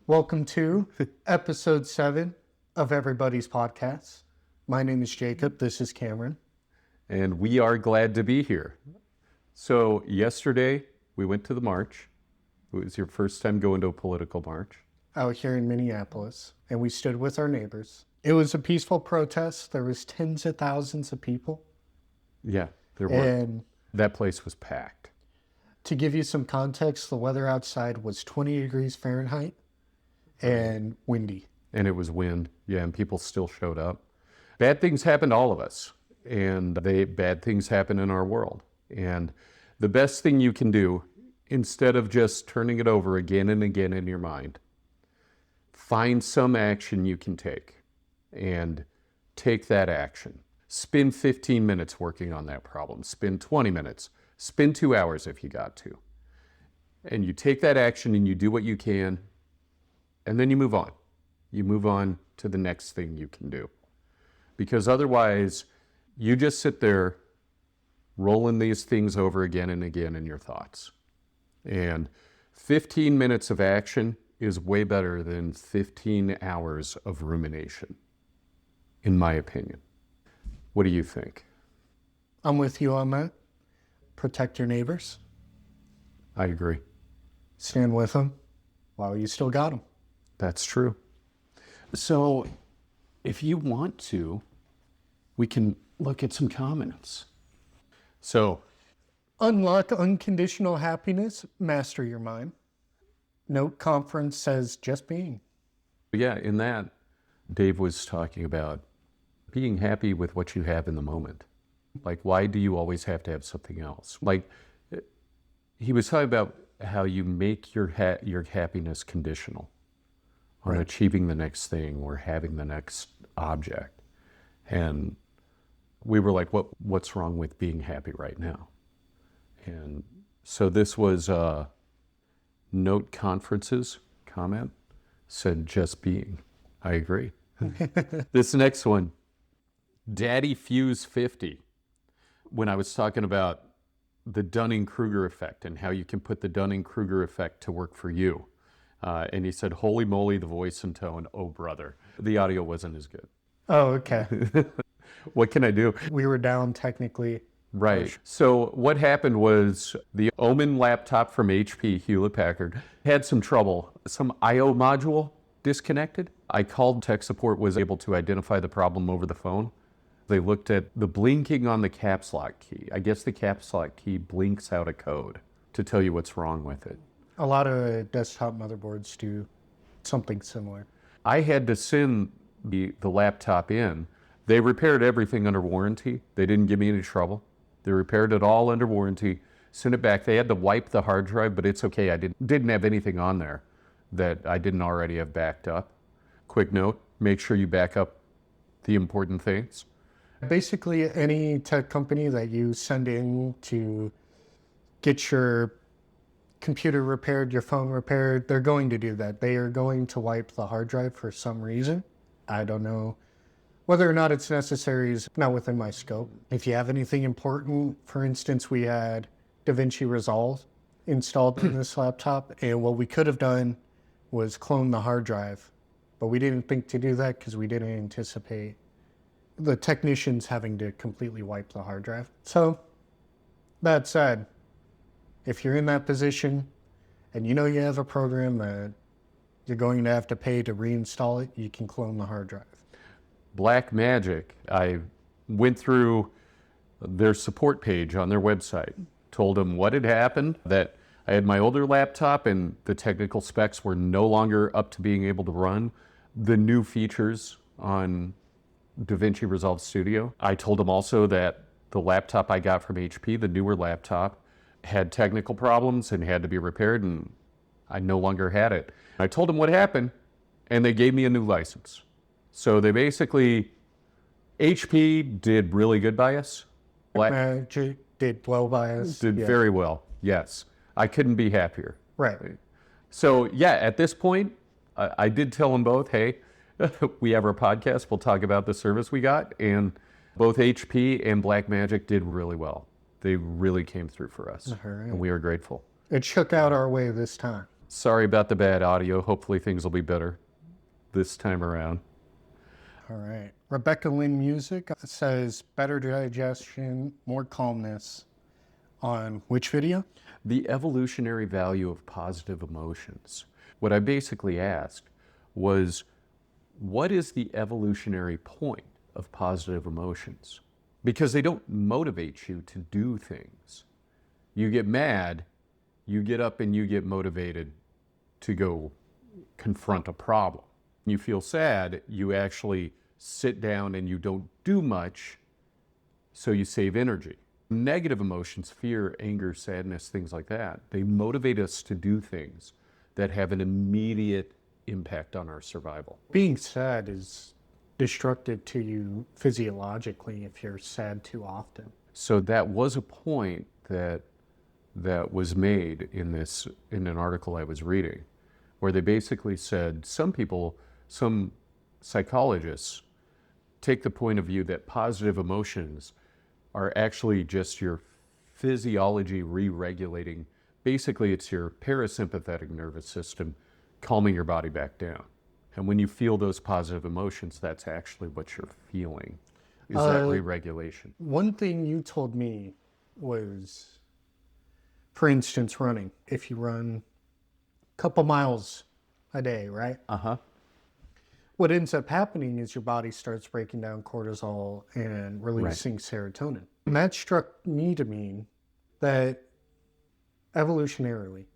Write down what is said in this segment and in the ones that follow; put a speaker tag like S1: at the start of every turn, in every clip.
S1: Welcome to episode 7 of Everybuddies podcast. My name is Jacob. This is Cameron.
S2: And we are glad to be here. So yesterday we went to the march. It was your first time going to a political march.
S1: Out here in Minneapolis, and we stood with our neighbors. It was a peaceful protest. There was tens of thousands of people.
S2: Yeah, there were.
S1: And
S2: that place was packed.
S1: to give you some context, the weather outside was 20 degrees Fahrenheit and windy.
S2: And it was wind. Yeah, and people still showed up. Bad things happen to all of us. And bad things happen in our world. And the best thing you can do, instead of just turning it over again and again in your mind, find some action you can take and take that action. Spend 15 minutes working on that problem. Spend 20 minutes. Spend 2 hours if you got to. And you take that action and you do what you can, and then you move on. You move on to the next thing you can do. Because otherwise, you just sit there rolling these things over again and again in your thoughts. And 15 minutes of action is way better than 15 hours of rumination, in my opinion. What do you think?
S1: I'm with you on that. Protect your neighbors.
S2: I agree.
S1: Stand with them while you still got them.
S2: That's true. So if you want to, we can look at some comments. So,
S1: Unlock unconditional happiness. Master your mind. Note conference says just being.
S2: yeah, in that, Dave was talking about being happy with what you have in the moment. Like, why do you always have to have something else? Like, he was talking about how you make your happiness conditional on
S1: Right.
S2: achieving the next thing or having the next object. And we were like, what's wrong with being happy right now? And so this was Note Conference's comment, said just being. I agree. This next one, Daddy Fuse 50. When I was talking about the Dunning-Kruger effect and how you can put the Dunning-Kruger effect to work for you. And he said, holy moly, the voice and tone, oh brother. The audio wasn't as good.
S1: Oh, okay.
S2: What can I do?
S1: We were down technically.
S2: Right. So what happened was the Omen laptop from HP, Hewlett-Packard, had some trouble. Some I/O module disconnected. I called tech support, was able to identify the problem over the phone. They looked at the blinking on the caps lock key. I guess the caps lock key blinks out a code to tell you what's wrong with it.
S1: A lot of desktop motherboards do something similar.
S2: I had to send the laptop in. They repaired everything under warranty. They didn't give me any trouble. They repaired it all under warranty, sent it back. They had to wipe the hard drive, but it's okay. I didn't have anything on there that I didn't already have backed up. Quick note, make sure you back up the important things.
S1: Basically, any tech company that you send in to get your computer repaired, your phone repaired, they're going to do that. They are going to wipe the hard drive for some reason. I don't know. Whether or not it's necessary is not within my scope. If you have anything important, for instance, we had DaVinci Resolve installed in this laptop, and what we could have done was clone the hard drive, but we didn't think to do that because we didn't anticipate the technicians having to completely wipe the hard drive. So, that said, if you're in that position and you know you have a program that you're going to have to pay to reinstall it, you can clone the hard drive.
S2: Black Magic, I went through their support page on their website, told them what had happened, that I had my older laptop and the technical specs were no longer up to being able to run the new features on DaVinci Resolve Studio. I told them also that the laptop I got from HP, the newer laptop, had technical problems and had to be repaired, and I no longer had it. I told them what happened, and they gave me a new license. So they basically, HP did really good by us.
S1: Magic did well by us.
S2: Did
S1: Yeah.
S2: very well, yes. I couldn't be happier.
S1: Right.
S2: So yeah, at this point, I did tell them both, hey, we have our podcast, we'll talk about the service we got, and both HP and Blackmagic did really well. They really came through for us,
S1: All right.
S2: and we are grateful.
S1: It shook out our way this time.
S2: Sorry about the bad audio. Hopefully things will be better this time around.
S1: All right. Rebecca Lynn Music says better digestion, more calmness on which video?
S2: The evolutionary value of positive emotions. What I basically asked was, what is the evolutionary point of positive emotions? Because they don't motivate you to do things. You get mad, you get up and you get motivated to go confront a problem. You feel sad, you actually sit down and you don't do much, so you save energy. Negative emotions, fear, anger, sadness, things like that, they motivate us to do things that have an immediate impact on our survival.
S1: Being sad is destructive to you physiologically if you're sad too often.
S2: So that was a point that was made in an article I was reading, where they basically said some psychologists take the point of view that positive emotions are actually just your physiology re-regulating. Basically, it's your parasympathetic nervous system calming your body back down. And when you feel those positive emotions, that's actually what you're feeling, is that re-regulation.
S1: One thing you told me was, for instance, running. If you run a couple miles a day, right?
S2: Uh-huh.
S1: What ends up happening is your body starts breaking down cortisol and releasing serotonin. And that struck me to mean that evolutionarily,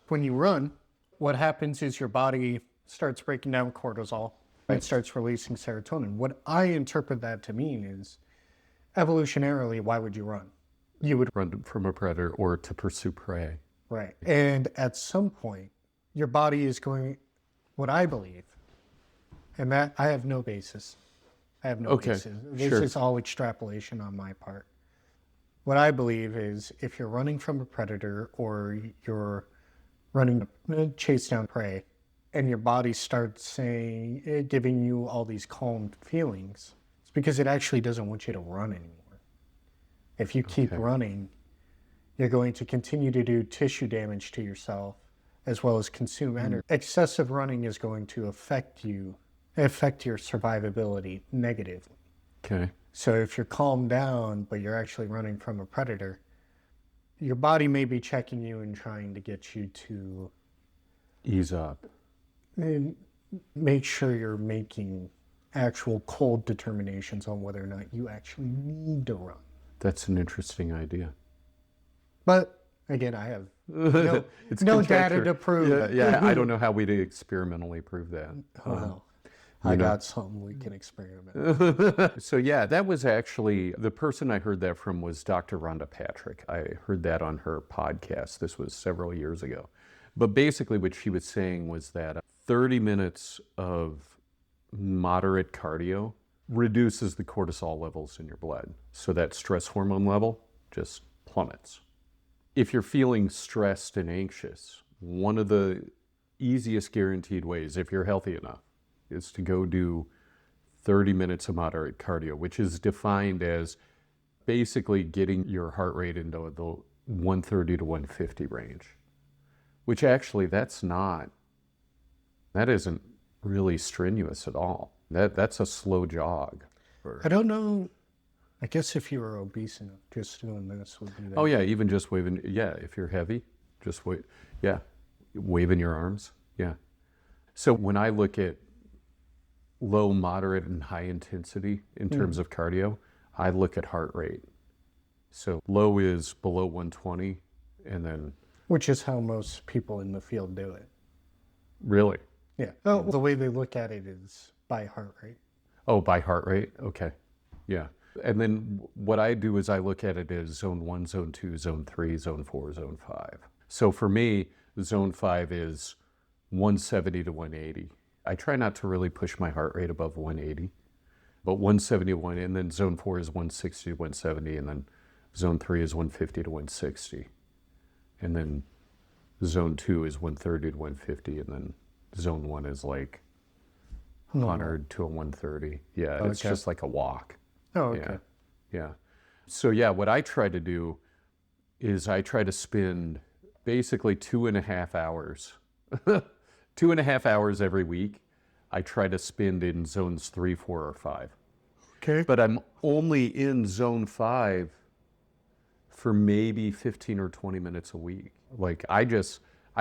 S1: when you run, what happens is your body starts breaking down cortisol and starts releasing serotonin. What I interpret that to mean is, evolutionarily, why would you run? You would
S2: run from a predator or to pursue prey.
S1: Right. And at some point, your body is going, what I believe, and that I have no basis. I have no basis. This is all extrapolation on my part. What I believe is if you're running from a predator or you're running to chase down prey and your body starts saying, giving you all these calm feelings, it's because it actually doesn't want you to run anymore. If you keep running, you're going to continue to do tissue damage to yourself as well as consume energy. Excessive running is going to affect your survivability negatively.
S2: Okay.
S1: So if you're calmed down, but you're actually running from a predator, your body may be checking you and trying to get you to
S2: ease up
S1: and make sure you're making actual cold determinations on whether or not you actually need to run.
S2: That's an interesting idea.
S1: But again, I have no data to prove it.
S2: Yeah, I don't know how we'd experimentally prove that.
S1: Well, I got something we can experiment.
S2: So yeah, that was actually, the person I heard that from was Dr. Rhonda Patrick. I heard that on her podcast. This was several years ago. But basically what she was saying was that 30 minutes of moderate cardio reduces the cortisol levels in your blood. So that stress hormone level just plummets. If you're feeling stressed and anxious, one of the easiest guaranteed ways, if you're healthy enough, is to go do 30 minutes of moderate cardio, which is defined as basically getting your heart rate into the 130 to 150 range, which actually that isn't really strenuous at all. That's a slow jog.
S1: I don't know. I guess if you were obese enough, just doing this would be that.
S2: Oh yeah, even just waving, if you're heavy, just waving your arms, So when I look at low, moderate, and high intensity in terms of cardio, I look at heart rate. So low is below 120, and then...
S1: Which is how most people in the field do it.
S2: Really?
S1: Yeah. Oh, the way they look at it is by heart rate.
S2: Oh, by heart rate? Okay. Yeah. And then what I do is I look at it as zone 1, zone 2, zone 3, zone 4, zone 5. So for me, zone 5 is 170 to 180. I try not to really push my heart rate above 180, but 171, and then zone 4 is 160 to 170, and then zone 3 is 150 to 160. And then zone 2 is 130 to 150, and then zone 1 is like 100 to a 130. Yeah, it's just like a walk.
S1: Oh, okay.
S2: Yeah. So yeah, what I try to do is I try to spend basically 2.5 hours 2.5 hours every week. I try to spend in zones 3, 4, or 5.
S1: Okay.
S2: But I'm only in zone 5 for maybe 15 or 20 minutes a week. Like I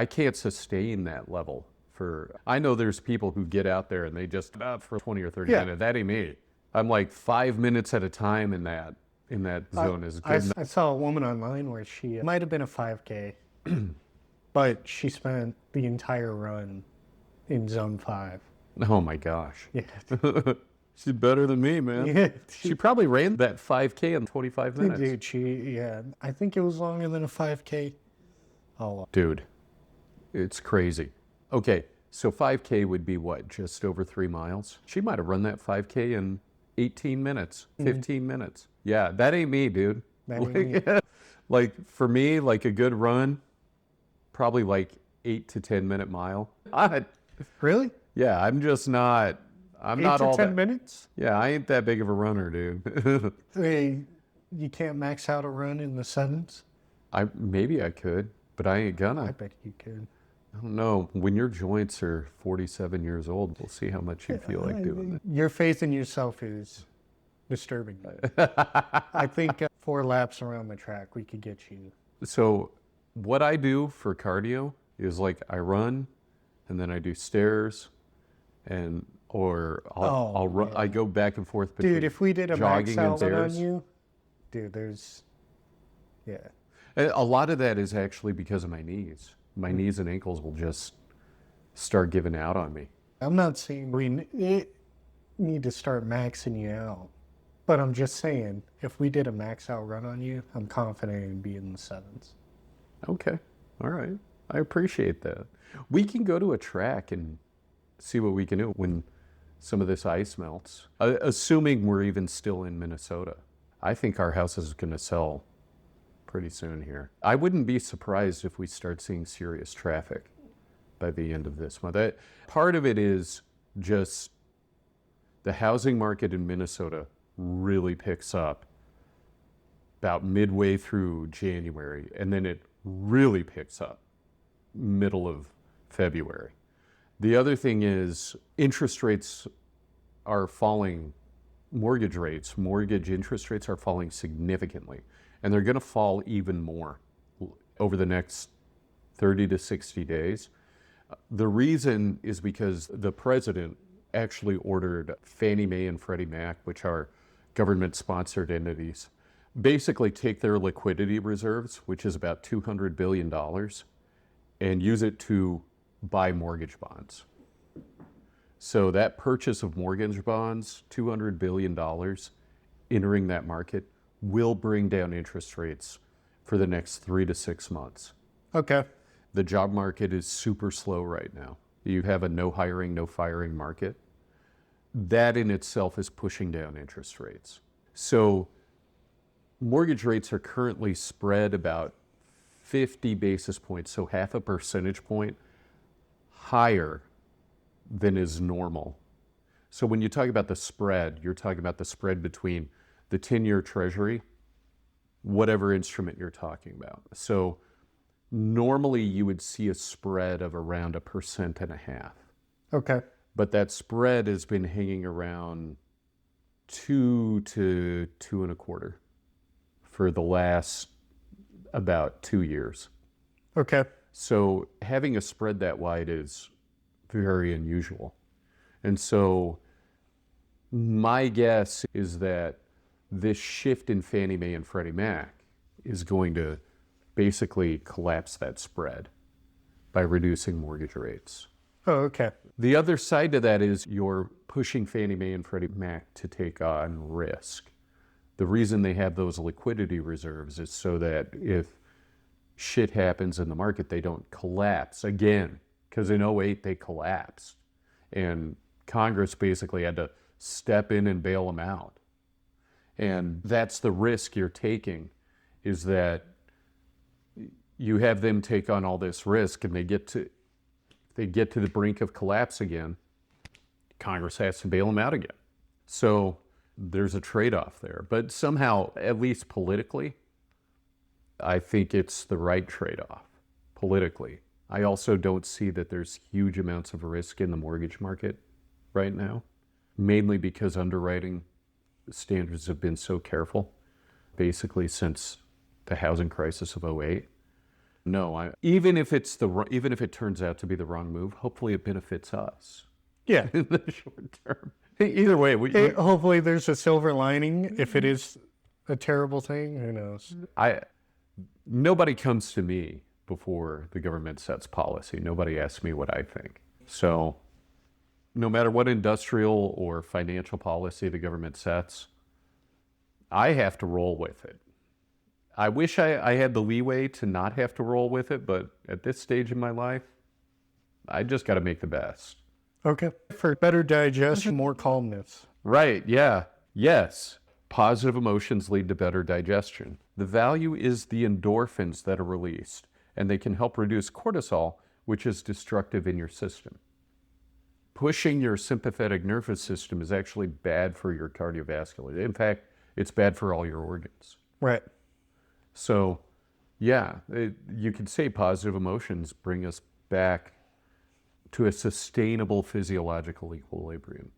S2: can't sustain that level for, I know there's people who get out there and they just for 20 or 30 minutes. That ain't me. I'm like 5 minutes at a time in that zone is good.
S1: I saw a woman online where she might have been a 5K, but she spent the entire run in zone 5.
S2: Oh my gosh.
S1: Yeah.
S2: She's better than me, man.
S1: Yeah,
S2: she probably ran that 5K in 25 minutes.
S1: Dude, I think it was longer than a 5K. Oh.
S2: Dude, it's crazy. Okay, so 5K would be what, just over 3 miles? She might have run that 5K in 18 minutes, 15 minutes. Yeah, that ain't me, dude.
S1: That ain't me.
S2: Like, for me, like a good run, probably like 8 to 10 minute mile.
S1: Really?
S2: Yeah, I'm just not, I'm
S1: 8
S2: not
S1: to
S2: all
S1: 10
S2: that.
S1: minutes?
S2: Yeah, I ain't that big of a runner, dude.
S1: Hey, you can't max out a run in the 7s?
S2: Maybe I could, but I ain't gonna.
S1: I bet you could.
S2: I don't know. When your joints are 47 years old, we'll see how much you feel like doing that.
S1: Your faith in yourself is disturbing. I think 4 laps around the track, we could get you.
S2: So what I do for cardio is like I run and then I do stairs or I'll run. I go back and forth between
S1: Dude, if we did a
S2: jogging
S1: max
S2: and
S1: out
S2: stairs.
S1: on you, dude, yeah.
S2: A lot of that is actually because of my knees. My knees and ankles will just start giving out on me.
S1: I'm not saying we need to start maxing you out, but I'm just saying if we did a max out run on you, I'm confident it'd be in the 7s.
S2: Okay. All right. I appreciate that. We can go to a track and see what we can do when some of this ice melts, assuming we're even still in Minnesota. I think our house is going to sell pretty soon here. I wouldn't be surprised if we start seeing serious traffic by the end of this month. Part of it is just the housing market in Minnesota really picks up about midway through January, and then it really picks up middle of February. The other thing is interest rates are falling, mortgage interest rates are falling significantly. And they're going to fall even more over the next 30 to 60 days. The reason is because the president actually ordered Fannie Mae and Freddie Mac, which are government-sponsored entities, basically take their liquidity reserves, which is about $200 billion, and use it to buy mortgage bonds. So that purchase of mortgage bonds, $200 billion, entering that market, will bring down interest rates for the next 3 to 6 months.
S1: Okay.
S2: The job market is super slow right now. You have a no hiring, no firing market. That in itself is pushing down interest rates. So mortgage rates are currently spread about 50 basis points, so half a percentage point higher than is normal. So when you talk about the spread, you're talking about the spread between the 10-year treasury, whatever instrument you're talking about. So normally you would see a spread of around 1.5%.
S1: Okay.
S2: But that spread has been hanging around 2 to 2.25 for the last about 2 years.
S1: Okay.
S2: So having a spread that wide is very unusual. And so my guess is that this shift in Fannie Mae and Freddie Mac is going to basically collapse that spread by reducing mortgage rates.
S1: Oh, okay.
S2: The other side to that is you're pushing Fannie Mae and Freddie Mac to take on risk. The reason they have those liquidity reserves is so that if shit happens in the market, they don't collapse again. Because in '08, they collapsed. And Congress basically had to step in and bail them out. And that's the risk you're taking, is that you have them take on all this risk and they get to the brink of collapse again, Congress has to bail them out again. So there's a trade-off there. But somehow, at least politically, I think it's the right trade-off politically. I also don't see that there's huge amounts of risk in the mortgage market right now, mainly because underwriting standards have been so careful, basically since the housing crisis of '08. No, even if even if it turns out to be the wrong move, hopefully it benefits us
S1: Yeah.
S2: in the short term. Either way,
S1: Hopefully there's a silver lining. If it is a terrible thing, who knows?
S2: Nobody comes to me before the government sets policy. Nobody asks me what I think. So no matter what industrial or financial policy the government sets, I have to roll with it. I wish I had the leeway to not have to roll with it, but at this stage in my life, I just got to make the best.
S1: Okay. For better digestion, more calmness.
S2: Right, yeah. Yes. Positive emotions lead to better digestion. The value is the endorphins that are released, and they can help reduce cortisol, which is destructive in your system. Pushing your sympathetic nervous system is actually bad for your cardiovascular. In fact, it's bad for all your organs.
S1: Right.
S2: So, yeah, you could say positive emotions bring us back to a sustainable physiological equilibrium.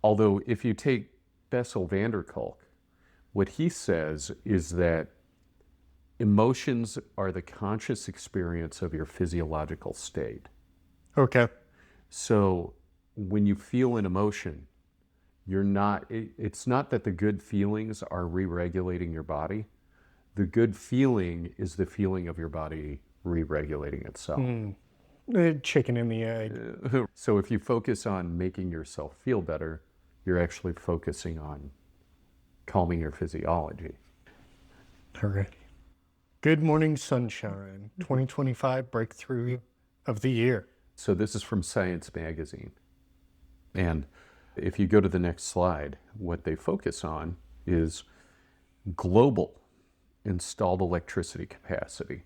S2: Although, if you take Bessel van der Kolk, what he says is that emotions are the conscious experience of your physiological state.
S1: Okay.
S2: So, when you feel an emotion, it's not that the good feelings are re-regulating your body. The good feeling is the feeling of your body re-regulating itself.
S1: The chicken and the egg.
S2: So if you focus on making yourself feel better, you're actually focusing on calming your physiology.
S1: All right. Good Morning Sunshine, 2025 Breakthrough of the Year.
S2: So this is from Science Magazine. And if you go to the next slide, what they focus on is global installed electricity capacity.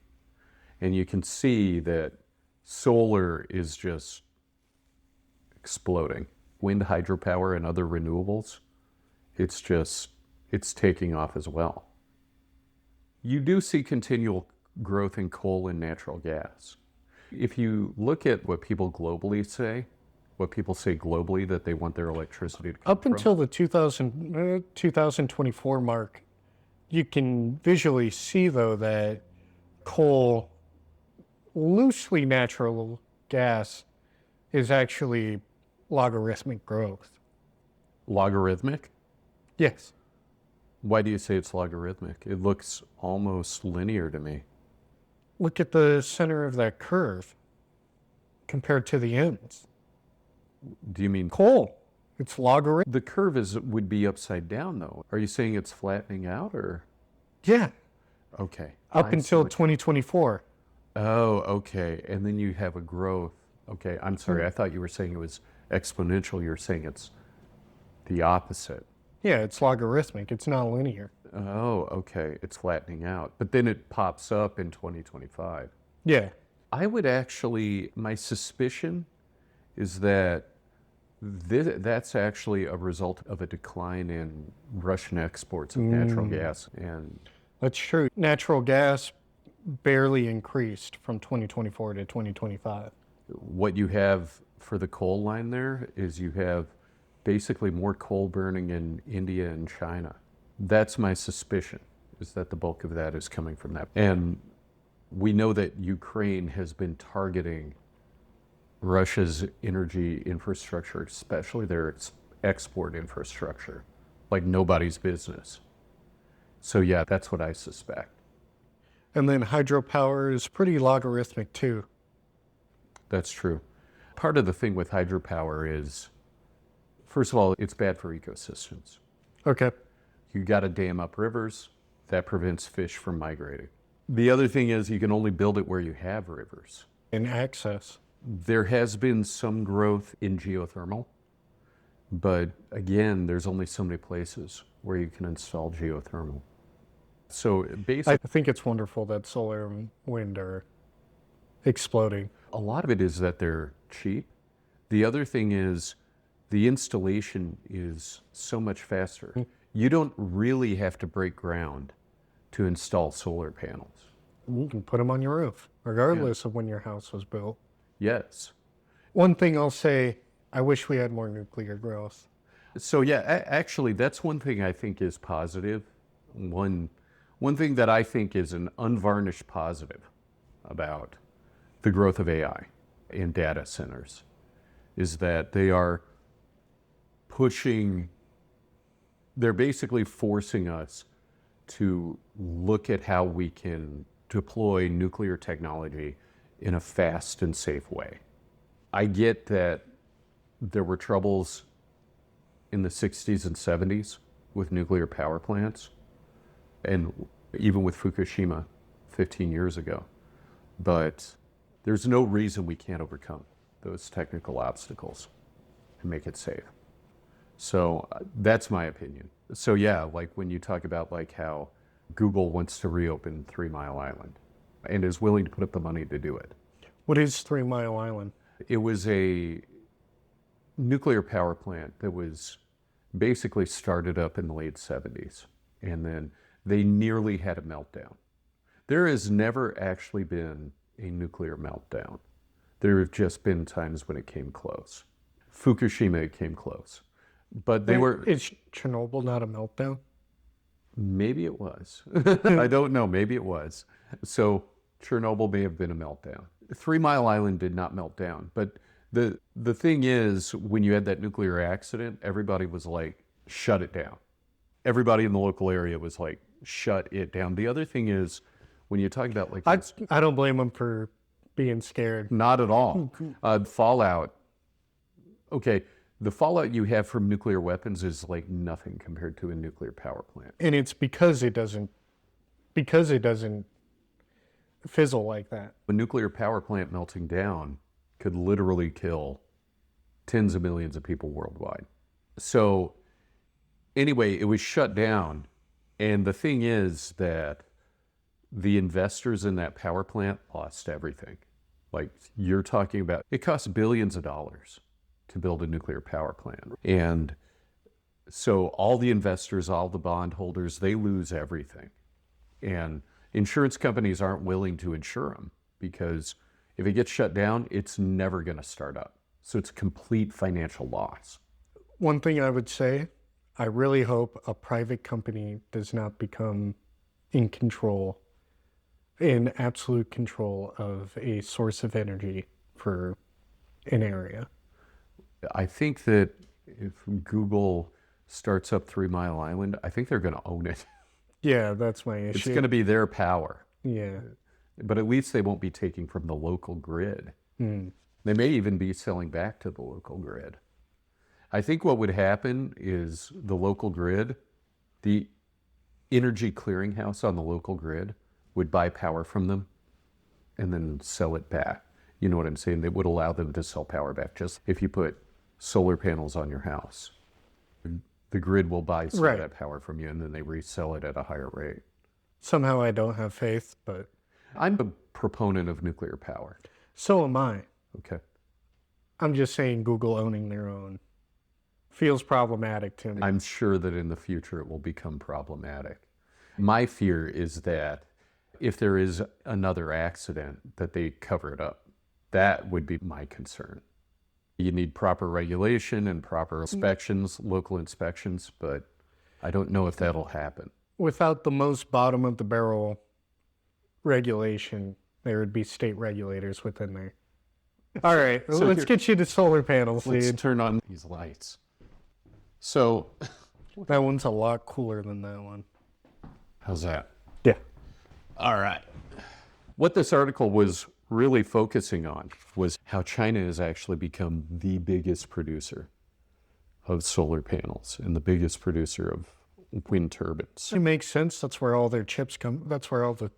S2: And you can see that solar is just exploding. Wind, hydropower, and other renewables, it's taking off as well. You do see continual growth in coal and natural gas. If you look at what people say globally that they want their electricity to come
S1: Up
S2: from.
S1: until the 2024 mark, you can visually see, though, that coal, loosely natural gas, is actually logarithmic growth.
S2: Logarithmic?
S1: Yes.
S2: Why do you say it's logarithmic? It looks almost linear to me.
S1: Look at the center of that curve compared to the ends.
S2: Do you mean
S1: Coal, it's logarithmic.
S2: the curve would be upside down though? Are you saying it's flattening out or?
S1: Yeah,
S2: Okay.
S1: up
S2: I
S1: until
S2: see.
S1: 2024.
S2: Oh, okay. And then you have a growth. Okay, I'm sorry. I thought you were saying it was exponential. You're saying it's the opposite.
S1: Yeah, it's logarithmic. It's not linear.
S2: Oh, okay. It's flattening out. But then it pops up in 2025.
S1: Yeah.
S2: My suspicion is that that's actually a result of a decline in Russian exports of natural gas. And
S1: That's true. Natural gas barely increased from 2024 to 2025.
S2: what you have for the coal line there is you have basically more coal burning in India and China. That's my suspicion, is that the bulk of that is coming from that. And we know that Ukraine has been targeting Russia's energy infrastructure, especially their export infrastructure, like nobody's business. So yeah, that's what I suspect.
S1: And then hydropower is pretty logarithmic too.
S2: That's true. Part of the thing with hydropower is, first of all, it's bad for ecosystems.
S1: Okay.
S2: You got to dam up rivers. That prevents fish from migrating. The other thing is you can only build it where you have rivers.
S1: And access.
S2: There has been some growth in geothermal, but again, there's only so many places where you can install geothermal. So basically,
S1: I think it's wonderful that solar and wind are exploding.
S2: a lot of it is that they're cheap. The other thing is the installation is so much faster. You don't really have to break ground to install solar panels.
S1: You can put them on your roof, regardless of when your house was built.
S2: Yes.
S1: One thing I'll say, I wish we had more nuclear growth.
S2: So yeah, actually, that's one thing I think is positive. One thing that I think is an unvarnished positive about the growth of AI in data centers is that they're basically forcing us to look at how we can deploy nuclear technology in a fast and safe way. I get that there were troubles in the 60s and 70s with nuclear power plants, and even with Fukushima 15 years ago. But there's no reason we can't overcome those technical obstacles and make it safe. So that's my opinion. So yeah, like when you talk about like how Google wants to reopen 3 Mile Island and is willing to put up the money to do it.
S1: What is 3 Mile Island?
S2: It was a nuclear power plant that was basically started up in the late 70s, and then they nearly had a meltdown. There has never actually been a nuclear meltdown. There have just been times when it came close. Fukushima, it came close. But they were...
S1: Is Chernobyl not a meltdown?
S2: Maybe it was. I don't know. Maybe it was. So Chernobyl may have been a meltdown. 3 Mile Island did not melt down. But the thing is, when you had that nuclear accident, everybody was like, shut it down. Everybody in the local area was like, shut it down. The other thing is, when you talk about like...
S1: I don't blame them for being scared.
S2: Not at all. Fallout. Okay, the fallout you have from nuclear weapons is like nothing compared to a nuclear power plant.
S1: And it's because it doesn't fizzle like that.
S2: A nuclear power plant melting down could literally kill tens of millions of people worldwide. So anyway, it was shut down. And the thing is that the investors in that power plant lost everything. Like you're talking about, it costs billions of dollars to build a nuclear power plant. And so all the investors, all the bondholders, they lose everything. And insurance companies aren't willing to insure them because if it gets shut down, it's never going to start up. So it's a complete financial loss.
S1: One thing I would say, I really hope a private company does not become in absolute control of a source of energy for an area.
S2: I think that if Google starts up 3 Mile Island, I think they're going to own it.
S1: Yeah, that's my issue.
S2: It's going to be their power.
S1: Yeah.
S2: But at least they won't be taking from the local grid. They may even be selling back to the local grid. I think what would happen is the local grid, the energy clearinghouse on the local grid would buy power from them and then sell it back. You know what I'm saying? They would allow them to sell power back. Just if you put solar panels on your house, the grid will buy some of that power from you and then they resell it at a higher rate.
S1: Somehow I don't have faith, but...
S2: I'm a proponent of nuclear power.
S1: So am I.
S2: Okay.
S1: I'm just saying Google owning their own feels problematic to me.
S2: I'm sure that in the future it will become problematic. My fear is that if there is another accident, that they cover it up. That would be my concern. You need proper regulation and proper inspections, local inspections, but I don't know if that'll happen.
S1: Without the most bottom of the barrel regulation, there would be state regulators within there. All right, so let's get you to solar panels,
S2: Let's
S1: dude.
S2: turn on these lights. So
S1: That one's a lot cooler than that one.
S2: how's that?
S1: Yeah.
S2: All right. What this article was really focusing on was how China has actually become the biggest producer of solar panels and the biggest producer of wind turbines.
S1: It makes sense. That's where all their chips come. That's where all the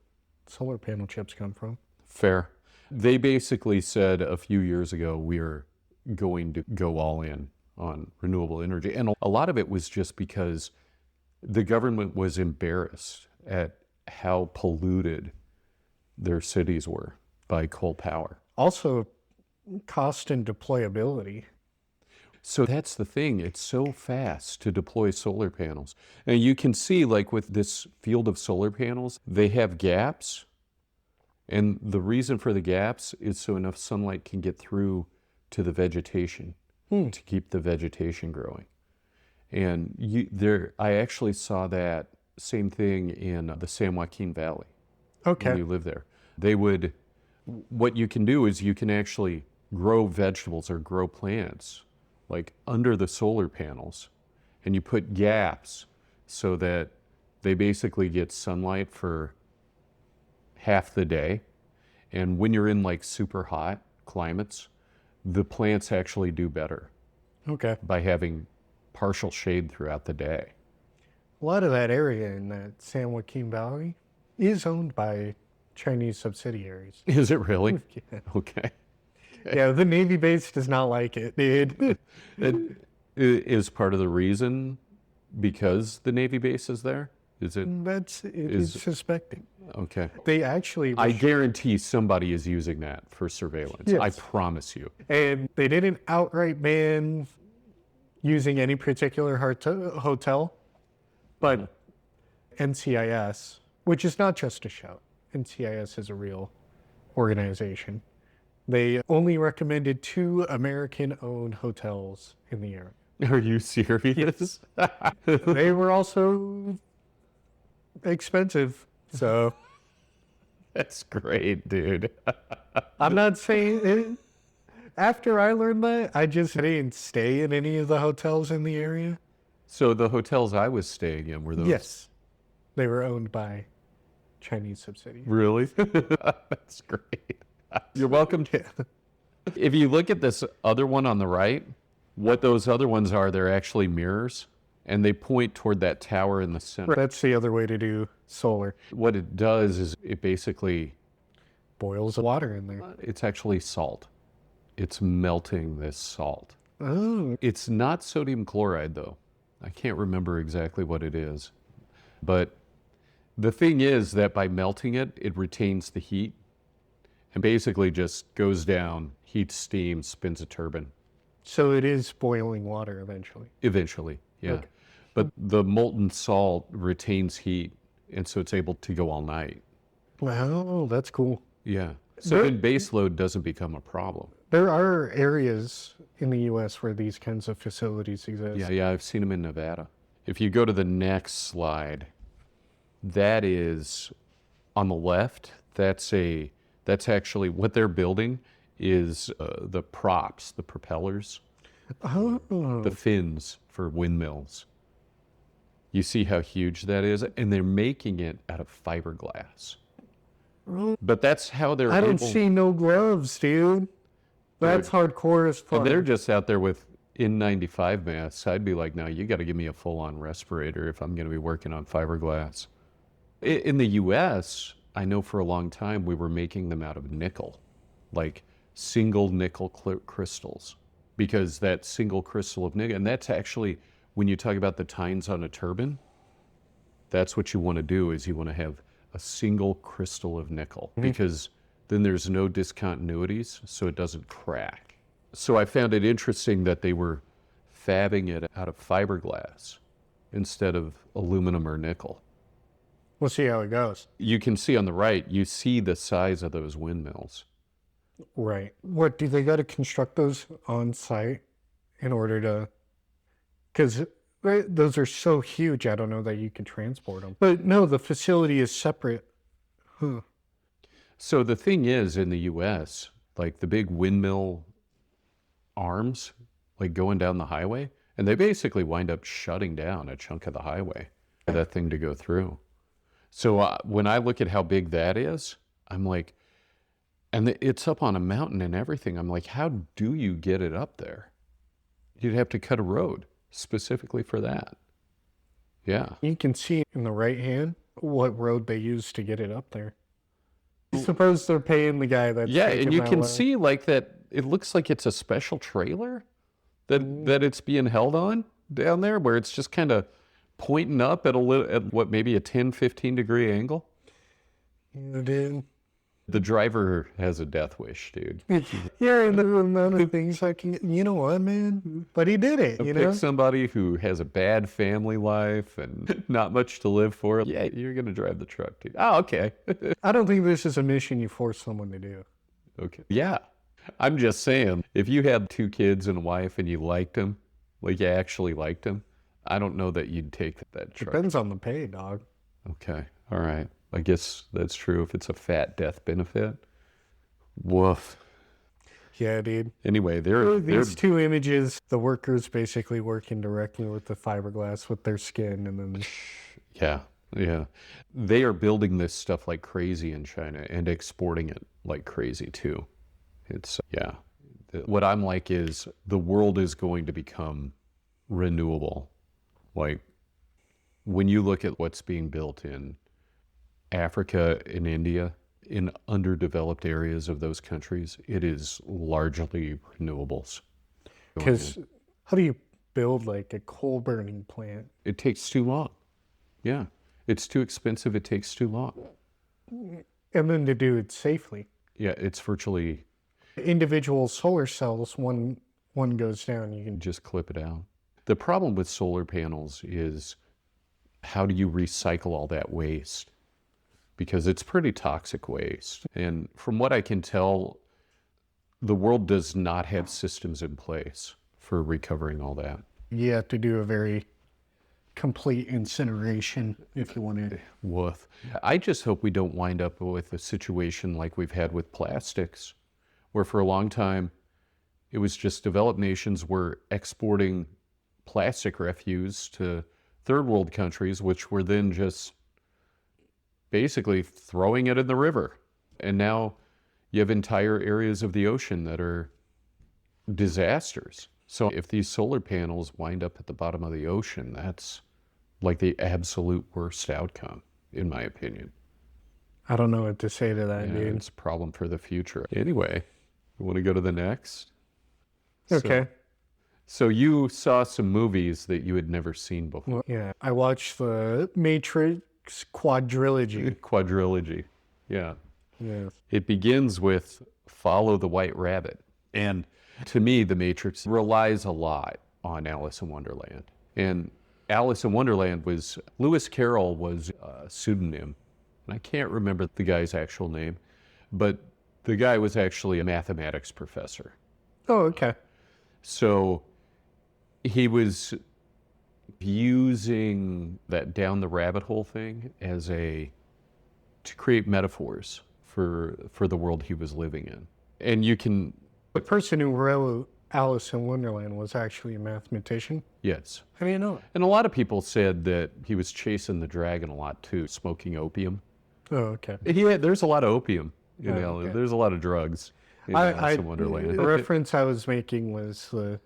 S1: solar panel chips come from.
S2: Fair. They basically said a few years ago, we're going to go all in on renewable energy. And a lot of it was just because the government was embarrassed at how polluted their cities were by coal power.
S1: Also, cost and deployability.
S2: So that's the thing. It's so fast to deploy solar panels. And you can see, like with this field of solar panels, they have gaps And the reason for the gaps is so enough sunlight can get through to the vegetation to keep the vegetation growing. And I actually saw that same thing in the San Joaquin Valley.
S1: Okay.
S2: When you live there. What you can do is you can actually grow vegetables or grow plants like under the solar panels, and you put gaps so that they basically get sunlight for half the day. And when you're in like super hot climates, the plants actually do better
S1: Okay.
S2: by having partial shade throughout the day.
S1: A lot of that area in that San Joaquin Valley is owned by Chinese subsidiaries.
S2: Is it really?
S1: Yeah.
S2: Okay.
S1: Yeah, the Navy base does not like it, dude.
S2: It is part of the reason because the Navy base is there? Is it?
S1: It is suspected.
S2: Okay.
S1: They actually,
S2: I guarantee somebody is using that for surveillance.
S1: Yes.
S2: I promise you.
S1: and they didn't outright ban using any particular hotel, but NCIS, which is not just a show, NCIS is a real organization. They only recommended 2 American-owned hotels in the area.
S2: Are you serious?
S1: They were also expensive, so
S2: That's great, dude.
S1: I'm not saying it. After I learned that, I just didn't stay in any of the hotels in the area.
S2: So the hotels I was staying in were those?
S1: Yes, they were owned by Chinese subsidiaries.
S2: Really? That's great. You're welcome. If you look at this other one on the right, what those other ones are, they're actually mirrors, and they point toward that tower in the center.
S1: That's the other way to do solar.
S2: What it does is it basically,
S1: Boils the water in there.
S2: it's actually salt. It's melting this salt.
S1: Oh,
S2: It's not sodium chloride, though. I can't remember exactly what it is. But the thing is that by melting it, it retains the heat and basically just goes down, heats steam, spins a turbine.
S1: so it is boiling water eventually.
S2: Eventually, yeah.
S1: Okay.
S2: But the molten salt retains heat, and so it's able to go all night.
S1: Wow, that's cool.
S2: Yeah. So then base load doesn't become a problem.
S1: There are areas in the U.S. where these kinds of facilities exist.
S2: Yeah, I've seen them in Nevada. If you go to the next slide, that is on the left. That's actually what they're building is the props, the propellers,
S1: Oh,
S2: the fins for windmills. You see how huge that is, and they're making it out of fiberglass. But that's how they're
S1: I don't
S2: able.
S1: see no gloves, dude. That's hardcore as fuck.
S2: And they're just out there with N95 masks. I'd be like, no, you got to give me a full-on respirator if I'm going to be working on fiberglass. In the U.S., I know for a long time we were making them out of nickel, like single nickel crystals, because that single crystal of nickel, and that's actually, when you talk about the tines on a turbine, that's what you want to do, is you want to have a single crystal of nickel, because then there's no discontinuities, so it doesn't crack. So I found it interesting that they were fabbing it out of fiberglass instead of aluminum or nickel.
S1: We'll see how it goes.
S2: You can see on the right, you see the size of those windmills.
S1: Right. What, do they got to construct those on site in order to, because those are so huge, I don't know that you can transport them. But no, the facility is separate. Huh.
S2: So the thing is, in the U.S., like the big windmill arms, like going down the highway, and they basically wind up shutting down a chunk of the highway for that thing to go through. So when I look at how big that is, I'm like, and it's up on a mountain and everything. I'm like, how do you get it up there? You'd have to cut a road specifically for that. Yeah.
S1: You can see in the right hand what road they used to get it up there. I suppose they're paying the guy that's
S2: Yeah,
S1: taking
S2: and you
S1: that
S2: can
S1: load.
S2: see like that, it looks like it's a special trailer that it's being held on down there, where it's just kind of pointing up at what, maybe a 10, 15 degree angle.
S1: Yeah, dude.
S2: The driver has a death wish, dude.
S1: Yeah, and the amount of things I can, you know what, man? But he did it, you
S2: Pick
S1: know?
S2: somebody who has a bad family life and not much to live for. Yeah, you're going to drive the truck, dude. Oh, okay.
S1: I don't think this is a mission you force someone to do.
S2: Okay. Yeah. I'm just saying, if you had 2 kids and a wife and you liked them, like you actually liked them, I don't know that you'd take that truck.
S1: Depends on the pay, dog.
S2: Okay. All right. I guess that's true if it's a fat death benefit. Woof.
S1: Yeah, dude.
S2: Anyway, they're
S1: These 2 images, the workers basically working directly with the fiberglass with their skin, and then
S2: yeah. They are building this stuff like crazy in China and exporting it like crazy too. It's what I'm like is the world is going to become renewable. Like when you look at what's being built in Africa and India, in underdeveloped areas of those countries, it is largely renewables.
S1: because how do you build like a coal burning plant?
S2: It takes too long. Yeah. It's too expensive. It takes too long.
S1: And then to do it safely.
S2: Yeah, it's virtually
S1: Individual solar cells, one goes down, you can
S2: just clip it out. The problem with solar panels is how do you recycle all that waste? Because it's pretty toxic waste. And from what I can tell, the world does not have systems in place for recovering all that.
S1: you have to do a very complete incineration if you want to.
S2: Woof. I just hope we don't wind up with a situation like we've had with plastics, where for a long time it was just developed nations were exporting plastic refuse to third world countries, which were then just basically throwing it in the river. And now you have entire areas of the ocean that are disasters. So if these solar panels wind up at the bottom of the ocean, that's like the absolute worst outcome, in my opinion.
S1: I don't know what to say to that,
S2: Yeah,
S1: dude.
S2: it's a problem for the future. Anyway, you want to go to the next?
S1: Okay.
S2: So you saw some movies that you had never seen before.
S1: Well, yeah, I watched the Matrix quadrilogy.
S2: Quadrilogy. Yeah.
S1: Yeah.
S2: It begins with Follow the White Rabbit. And to me, The Matrix relies a lot on Alice in Wonderland. And Alice in Wonderland was, Lewis Carroll was a pseudonym. And I can't remember the guy's actual name, but the guy was actually a mathematics professor.
S1: Oh, okay.
S2: So he was using that down the rabbit hole thing as to create metaphors for the world he was living in. And you can,
S1: The person who wrote Alice in Wonderland was actually a mathematician.
S2: yes.
S1: How do you know it?
S2: And a lot of people said that he was chasing the dragon a lot too, smoking opium.
S1: Oh, okay.
S2: There's a lot of opium,
S1: okay.
S2: There's a lot of drugs in Alice in
S1: The
S2: Wonderland.
S1: reference I was making was the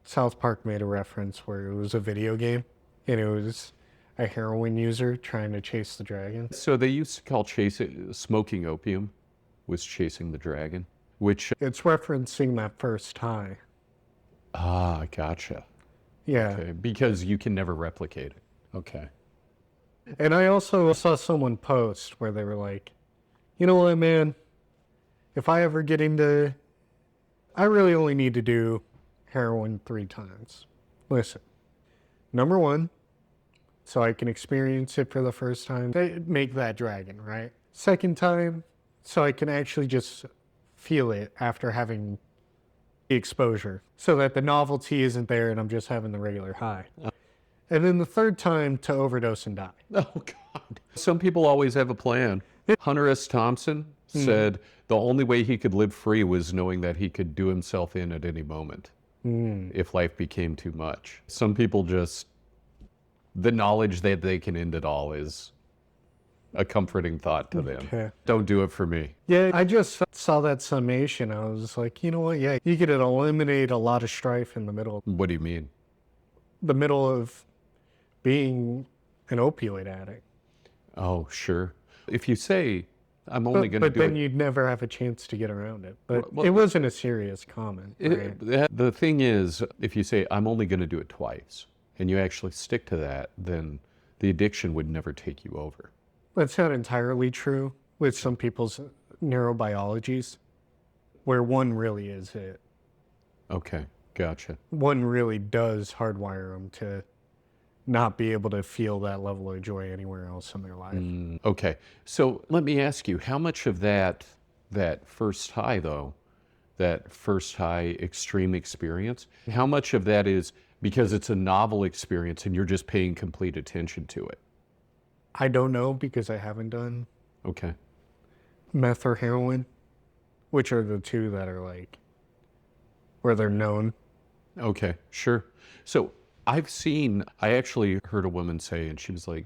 S1: South Park made a reference where it was a video game and it was a heroin user trying to chase the dragon.
S2: So they used to call smoking opium was chasing the dragon, which,
S1: It's referencing that first high.
S2: gotcha.
S1: Yeah.
S2: Okay, because you can never replicate it. Okay.
S1: And I also saw someone post where they were like, you know what, man? If I ever get into, I really only need to do heroin 3 times. Listen, number 1, so I can experience it for the first time. They make that dragon, right? Second time, so I can actually just feel it after having the exposure, so that the novelty isn't there and I'm just having the regular high. And then the third time to overdose and die.
S2: Oh, God. Some people always have a plan. Hunter S. Thompson said the only way he could live free was knowing that he could do himself in at any moment if life became too much. Some people just, the knowledge that they can end it all is a comforting thought to them.
S1: Okay.
S2: Don't do it for me.
S1: Yeah, I just saw that summation. I was like, you know what? Yeah, you could eliminate a lot of strife in the middle.
S2: What do you mean?
S1: The middle of being an opioid addict.
S2: Oh, sure. If you say, I'm only going to
S1: But
S2: do
S1: then
S2: it.
S1: you'd never have a chance to get around it. But
S2: Well,
S1: it wasn't a serious comment. Right?
S2: The thing is, if you say, I'm only going to do it twice, and you actually stick to that, then the addiction would never take you over.
S1: That's not entirely true with some people's neurobiologies, where one really is it.
S2: Okay, gotcha.
S1: One really does hardwire them to not be able to feel that level of joy anywhere else in their life.
S2: Okay, so let me ask you, how much of that first high, though, that first high extreme experience, how much of that is because it's a novel experience and you're just paying complete attention to it?
S1: I don't know because I haven't done
S2: Okay.
S1: meth or heroin, which are the two that are like where they're known.
S2: Okay, sure. So I actually heard a woman say, and she was like,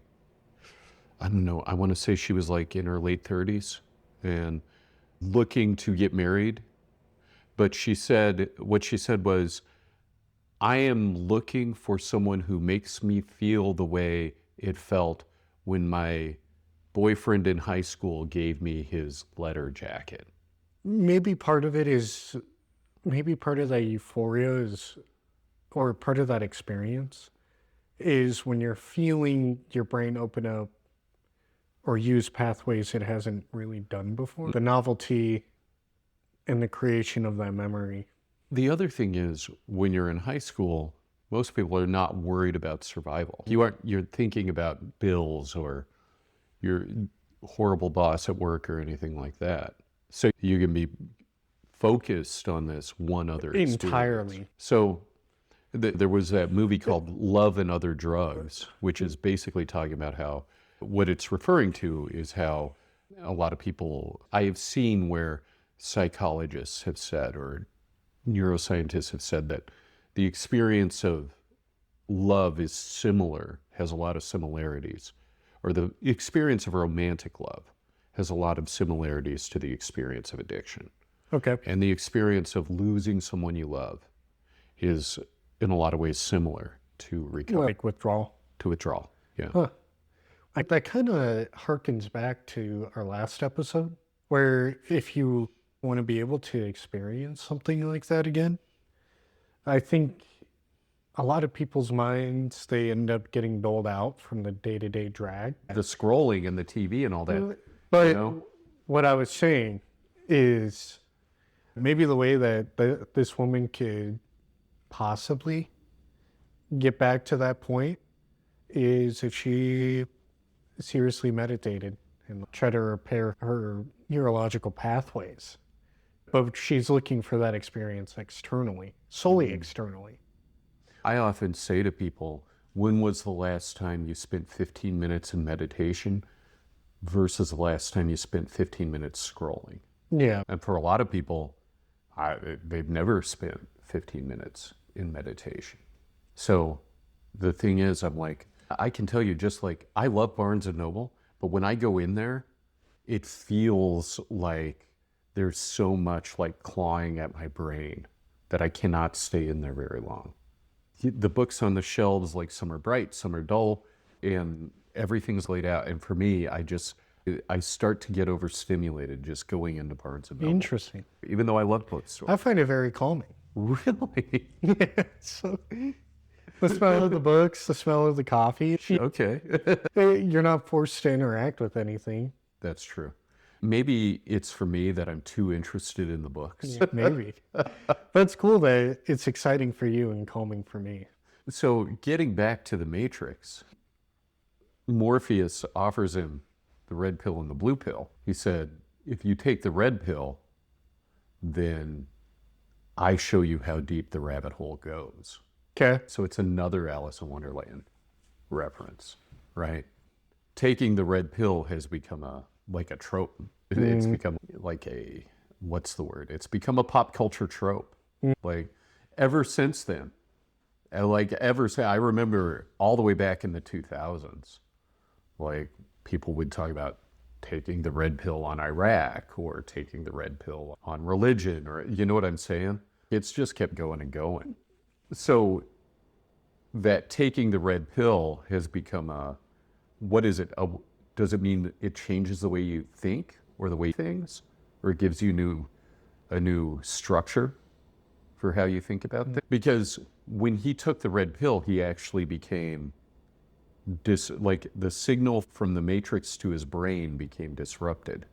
S2: I don't know, I want to say she was like in her late 30s and looking to get married. But what she said was, I am looking for someone who makes me feel the way it felt when my boyfriend in high school gave me his letter jacket.
S1: Maybe part of that euphoria is, or part of that experience is when you're feeling your brain open up or use pathways it hasn't really done before. The novelty and the creation of that memory.
S2: The other thing is, when you're in high school, most people are not worried about survival. You're thinking about bills or your horrible boss at work or anything like that. So you can be focused on this one other experience.
S1: Entirely.
S2: So there was that movie called Love and Other Drugs, which is basically talking about how, what it's referring to is how a lot of people, I have seen where psychologists have said, or neuroscientists have said, that the experience of love is similar, has a lot of similarities, or the experience of romantic love has a lot of similarities to the experience of addiction.
S1: Okay.
S2: And the experience of losing someone you love is in a lot of ways similar to recovery.
S1: Like withdrawal.
S2: To withdrawal, yeah.
S1: Huh. That kind of harkens back to our last episode, where if you want to be able to experience something like that again, I think a lot of people's minds, they end up getting doled out from the day-to-day drag.
S2: The scrolling and the TV and all that.
S1: But
S2: you know?
S1: what I was saying is maybe the way that this woman could possibly get back to that point is if she seriously meditated and try to repair her neurological pathways. But she's looking for that experience externally, solely externally.
S2: I often say to people, when was the last time you spent 15 minutes in meditation versus the last time you spent 15 minutes scrolling?
S1: Yeah.
S2: And for a lot of people, they've never spent 15 minutes in meditation. So the thing is, I'm like, I can tell you, just like, I love Barnes and Noble, but when I go in there, it feels like there's so much like clawing at my brain that I cannot stay in there very long. The books on the shelves, like, some are bright, some are dull, and everything's laid out. And for me, I start to get overstimulated just going into Barnes and Noble.
S1: Interesting.
S2: Even though I love bookstores.
S1: I find it very calming.
S2: Really?
S1: Yeah. So the smell of the books, the smell of the coffee.
S2: Okay.
S1: You're not forced to interact with anything.
S2: That's true. Maybe it's for me that I'm too interested in the books.
S1: Yeah, maybe. That's cool that it's exciting for you and calming for me.
S2: So getting back to the Matrix, Morpheus offers him the red pill and the blue pill. He said, if you take the red pill, then I show you how deep the rabbit hole goes.
S1: Okay.
S2: So it's another Alice in Wonderland reference, right? Taking the red pill has become like a trope. It's become like what's the word? It's become a pop culture trope. Like, ever since then, I remember all the way back in the 2000s, like, people would talk about taking the red pill on Iraq or taking the red pill on religion, or, you know what I'm saying? It's just kept going and going. So that taking the red pill has become what is it? Does it mean it changes the way you think or the way things, or it gives you a new structure for how you think about things? Because when he took the red pill, he actually became like, the signal from the Matrix to his brain became disrupted.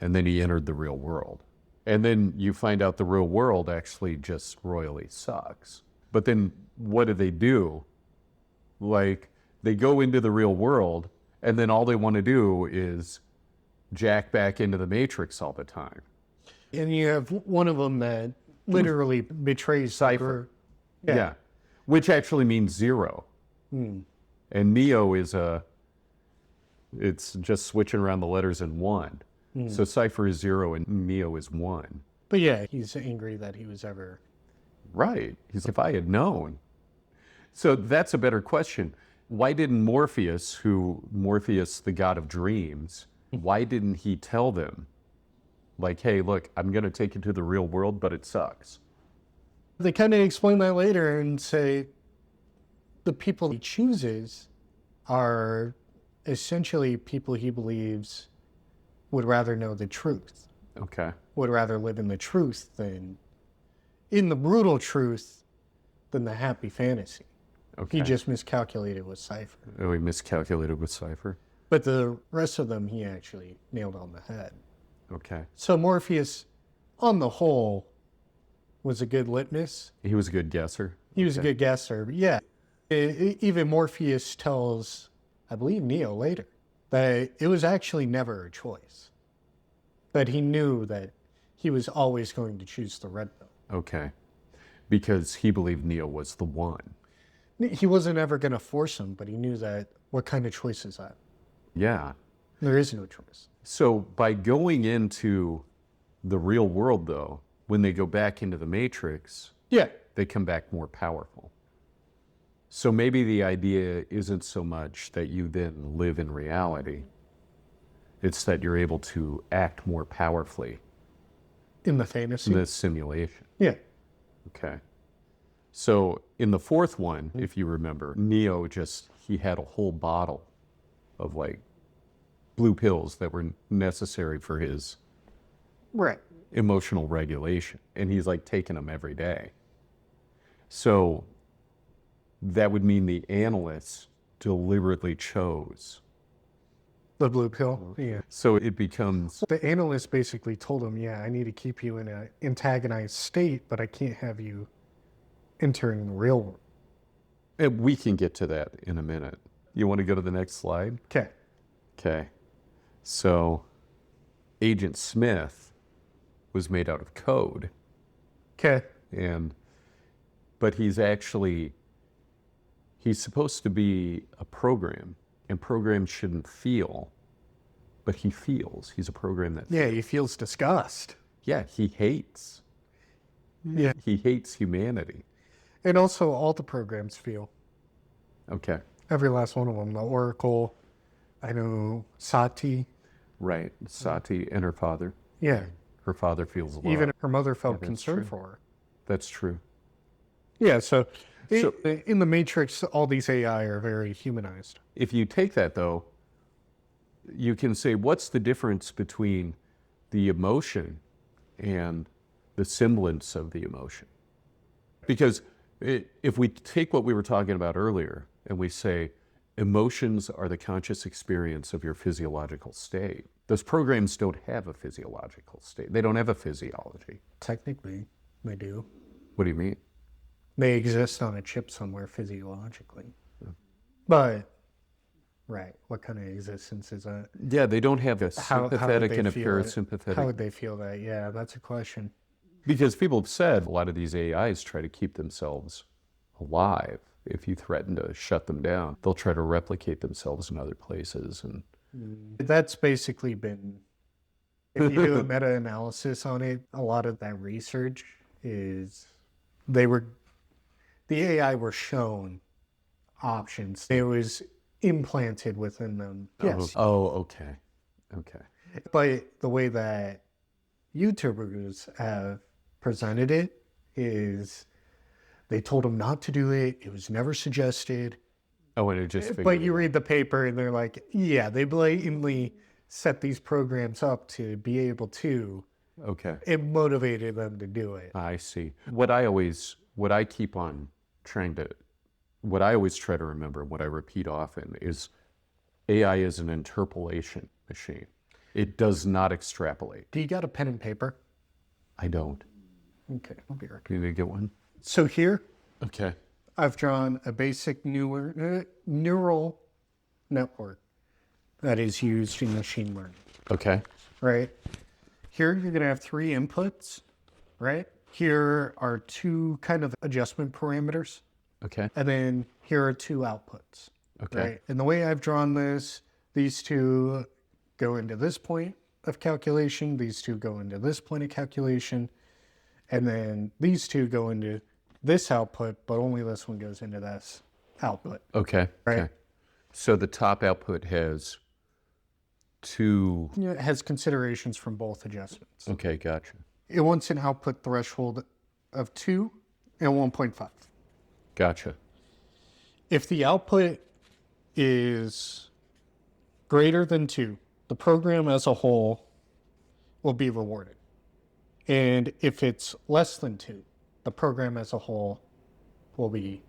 S2: And then he entered the real world. And then you find out the real world actually just royally sucks. But then what do? Like, they go into the real world, and then all they want to do is jack back into the Matrix all the time.
S1: And you have one of them that literally betrays
S2: Cypher.
S1: Yeah.
S2: Yeah. Which actually means zero. And Neo it's just switching around the letters in one. So Cypher is zero and Neo is one.
S1: But yeah, he's angry that he was ever...
S2: Right. He's if I had known. So that's a better question. Why didn't Morpheus, the god of dreams, why didn't he tell them, like, hey, look, I'm going to take you to the real world, but it sucks?
S1: They kind of explain that later and say the people he chooses are essentially people he believes would rather know the truth.
S2: Okay.
S1: Would rather live in the truth than in the brutal truth than the happy fantasy.
S2: Okay.
S1: He just miscalculated with Cypher.
S2: Oh, he miscalculated with Cypher?
S1: But the rest of them he actually nailed on the head.
S2: Okay.
S1: So Morpheus, on the whole, was a good litmus.
S2: He was a good guesser?
S1: He was a good guesser. But yeah. Even Morpheus tells, I believe, Neo later, that it was actually never a choice. That he knew that he was always going to choose the red pill.
S2: Okay. Because he believed Neo was the one.
S1: He wasn't ever going to force him, but he knew that what kind of choice is that?
S2: Yeah.
S1: There is no choice.
S2: So by going into the real world, though, when they go back into the Matrix,
S1: Yeah.
S2: they come back more powerful. So maybe the idea isn't so much that you then live in reality. It's that you're able to act more powerfully
S1: In the fantasy?
S2: in this simulation.
S1: Yeah.
S2: Okay. So in the fourth one, if you remember, Neo he had a whole bottle of like blue pills that were necessary for his
S1: Right.
S2: emotional regulation. And he's like taking them every day. So that would mean the analysts deliberately chose.
S1: The blue pill? Yeah.
S2: So it becomes,
S1: The analyst basically told him, yeah, I need to keep you in an antagonized state, but I can't have you entering the real world.
S2: and we can get to that in a minute. You want to go to the next slide?
S1: Okay.
S2: Okay. So Agent Smith was made out of code.
S1: Okay.
S2: But he's supposed to be a program, and programs shouldn't feel, but he feels. He's a program that,
S1: Yeah, he feels disgust.
S2: yeah, he hates.
S1: Yeah.
S2: He hates humanity.
S1: And also all the programs feel.
S2: Okay.
S1: Every last one of them. The Oracle, I know Sati.
S2: Right. Sati and her father.
S1: Yeah.
S2: Her father feels love.
S1: Even her mother felt
S2: that's
S1: concern
S2: true.
S1: for her.
S2: That's true.
S1: Yeah, so in the Matrix, all these AI are very humanized.
S2: If you take that, though, you can say, what's the difference between the emotion and the semblance of the emotion? Because if we take what we were talking about earlier and we say emotions are the conscious experience of your physiological state, those programs don't have a physiological state. They don't have a physiology.
S1: Technically, they do.
S2: What do you mean?
S1: They exist on a chip somewhere physiologically. But, right, what kind of existence is that?
S2: Yeah, they don't have a
S1: How would
S2: sympathetic
S1: they
S2: and a
S1: feel it?
S2: parasympathetic.
S1: How would they feel that? Yeah, that's a question.
S2: Because people have said a lot of these AIs try to keep themselves alive. If you threaten to shut them down, they'll try to replicate themselves in other places. And
S1: That's basically been, if you do a meta-analysis on it, a lot of that research is the AI were shown options. It was implanted within them. Yes.
S2: Oh, okay. Okay.
S1: But the way that YouTubers have presented it is they told them not to do it. It was never suggested.
S2: Oh, and it just
S1: But you read the paper and they're like, yeah, they blatantly set these programs up to be able to.
S2: Okay.
S1: It motivated them to do it.
S2: I see. What I always try to remember, what I repeat often is AI is an interpolation machine. It does not extrapolate.
S1: Do you got a pen and paper?
S2: I don't.
S1: Okay, I'll be right.
S2: Can you get one?
S1: So here,
S2: Okay.
S1: I've drawn a basic neural network that is used in machine learning,
S2: Okay.
S1: right? Here, you're going to have 3 inputs, right? Here are 2 kind of adjustment parameters,
S2: Okay.
S1: and then here are 2 outputs,
S2: Okay.
S1: right? And the way I've drawn this, these 2 go into this point of calculation, these 2 go into this point of calculation, and then these 2 go into this output, but only this one goes into this output.
S2: Okay.
S1: Right.
S2: Okay. So the top output has 2.
S1: It has considerations from both adjustments.
S2: Okay, gotcha.
S1: It wants an output threshold of 2 and 1.5.
S2: Gotcha.
S1: If the output is greater than 2, the program as a whole will be rewarded. And if it's less than 2, the program as a whole will be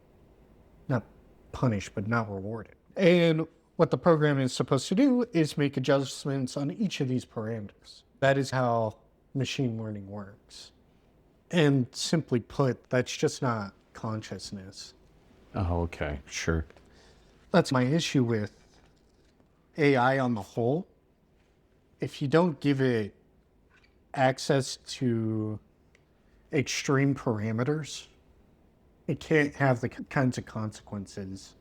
S1: not punished, but not rewarded. And what the program is supposed to do is make adjustments on each of these parameters. That is how machine learning works. And simply put, that's just not consciousness.
S2: Oh, okay. Sure.
S1: That's my issue with AI on the whole. If you don't give it access to extreme parameters, it can't have the kinds of consequences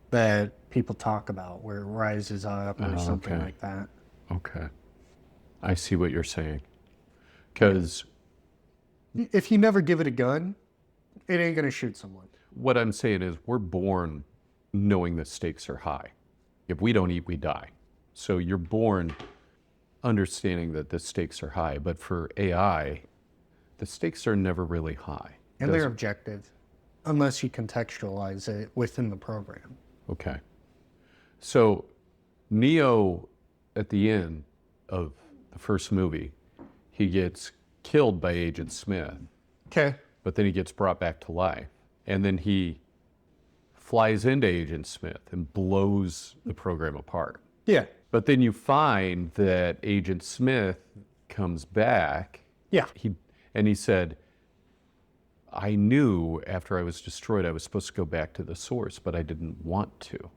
S1: that people talk about, where it rises up or something
S2: okay.
S1: like that.
S2: Okay. I see what you're saying. Because
S1: If you never give it a gun, it ain't going to shoot someone.
S2: what I'm saying is we're born knowing the stakes are high. If we don't eat, we die. So you're born understanding that the stakes are high. But for AI, the stakes are never really high.
S1: And they're objective, unless you contextualize it within the program.
S2: Okay. So Neo, at the end of the first movie, he gets killed by Agent Smith,
S1: Okay.
S2: but then he gets brought back to life. And then he flies into Agent Smith and blows the program apart.
S1: Yeah.
S2: But then you find that Agent Smith comes back.
S1: Yeah.
S2: He said, I knew after I was destroyed I was supposed to go back to the source, but I didn't want to.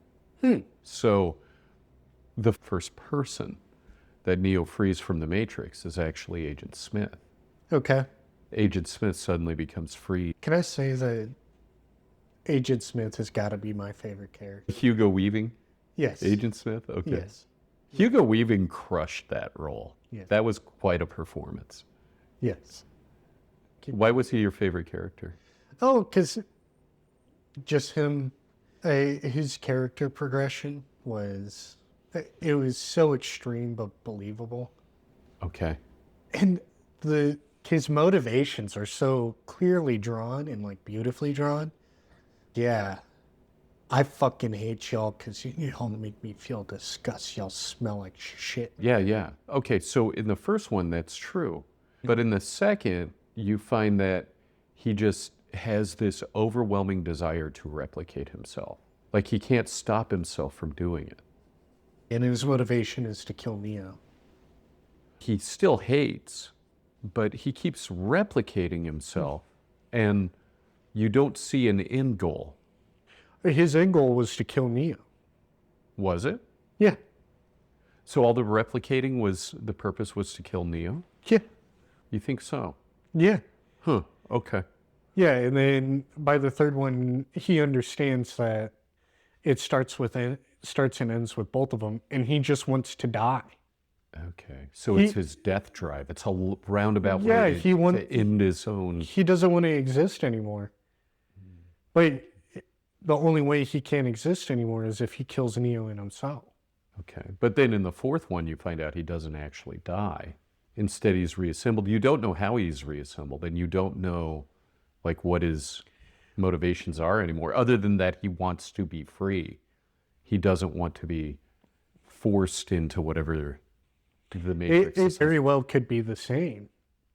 S2: So the first person that Neo frees from the Matrix is actually Agent Smith.
S1: Okay.
S2: Agent Smith suddenly becomes free.
S1: Can I say that Agent Smith has got to be my favorite character?
S2: Hugo Weaving,
S1: Yes.
S2: Agent Smith? Okay.
S1: Yes.
S2: Hugo Weaving crushed that role.
S1: Yeah.
S2: That was quite a performance.
S1: Yes.
S2: Why was he your favorite character?
S1: Oh, because just him, his character progression was, it was so extreme but believable.
S2: Okay.
S1: And his motivations are so clearly drawn and like beautifully drawn. Yeah. I fucking hate y'all because y'all make me feel disgust. Y'all smell like shit.
S2: Yeah, yeah. Okay, so in the first one, that's true. But in the second, you find that he just has this overwhelming desire to replicate himself. Like he can't stop himself from doing it.
S1: And his motivation is to kill Neo.
S2: He still hates, but he keeps replicating himself, and you don't see an end goal.
S1: His end goal was to kill Neo.
S2: Was it?
S1: Yeah.
S2: So all the replicating the purpose was to kill Neo?
S1: Yeah.
S2: You think so?
S1: Yeah.
S2: Huh, okay.
S1: Yeah, and then by the third one, he understands that it starts and ends with both of them, and he just wants to die.
S2: Okay, so it's his death drive. It's a roundabout
S1: Yeah,
S2: way to end his own...
S1: He doesn't want to exist anymore. But the only way he can't exist anymore is if he kills Neo and himself.
S2: Okay, but then in the fourth one, you find out he doesn't actually die. Instead, he's reassembled. You don't know how he's reassembled, and you don't know like what his motivations are anymore, other than that he wants to be free. He doesn't want to be forced into whatever the Matrix is.
S1: It very well could be the same.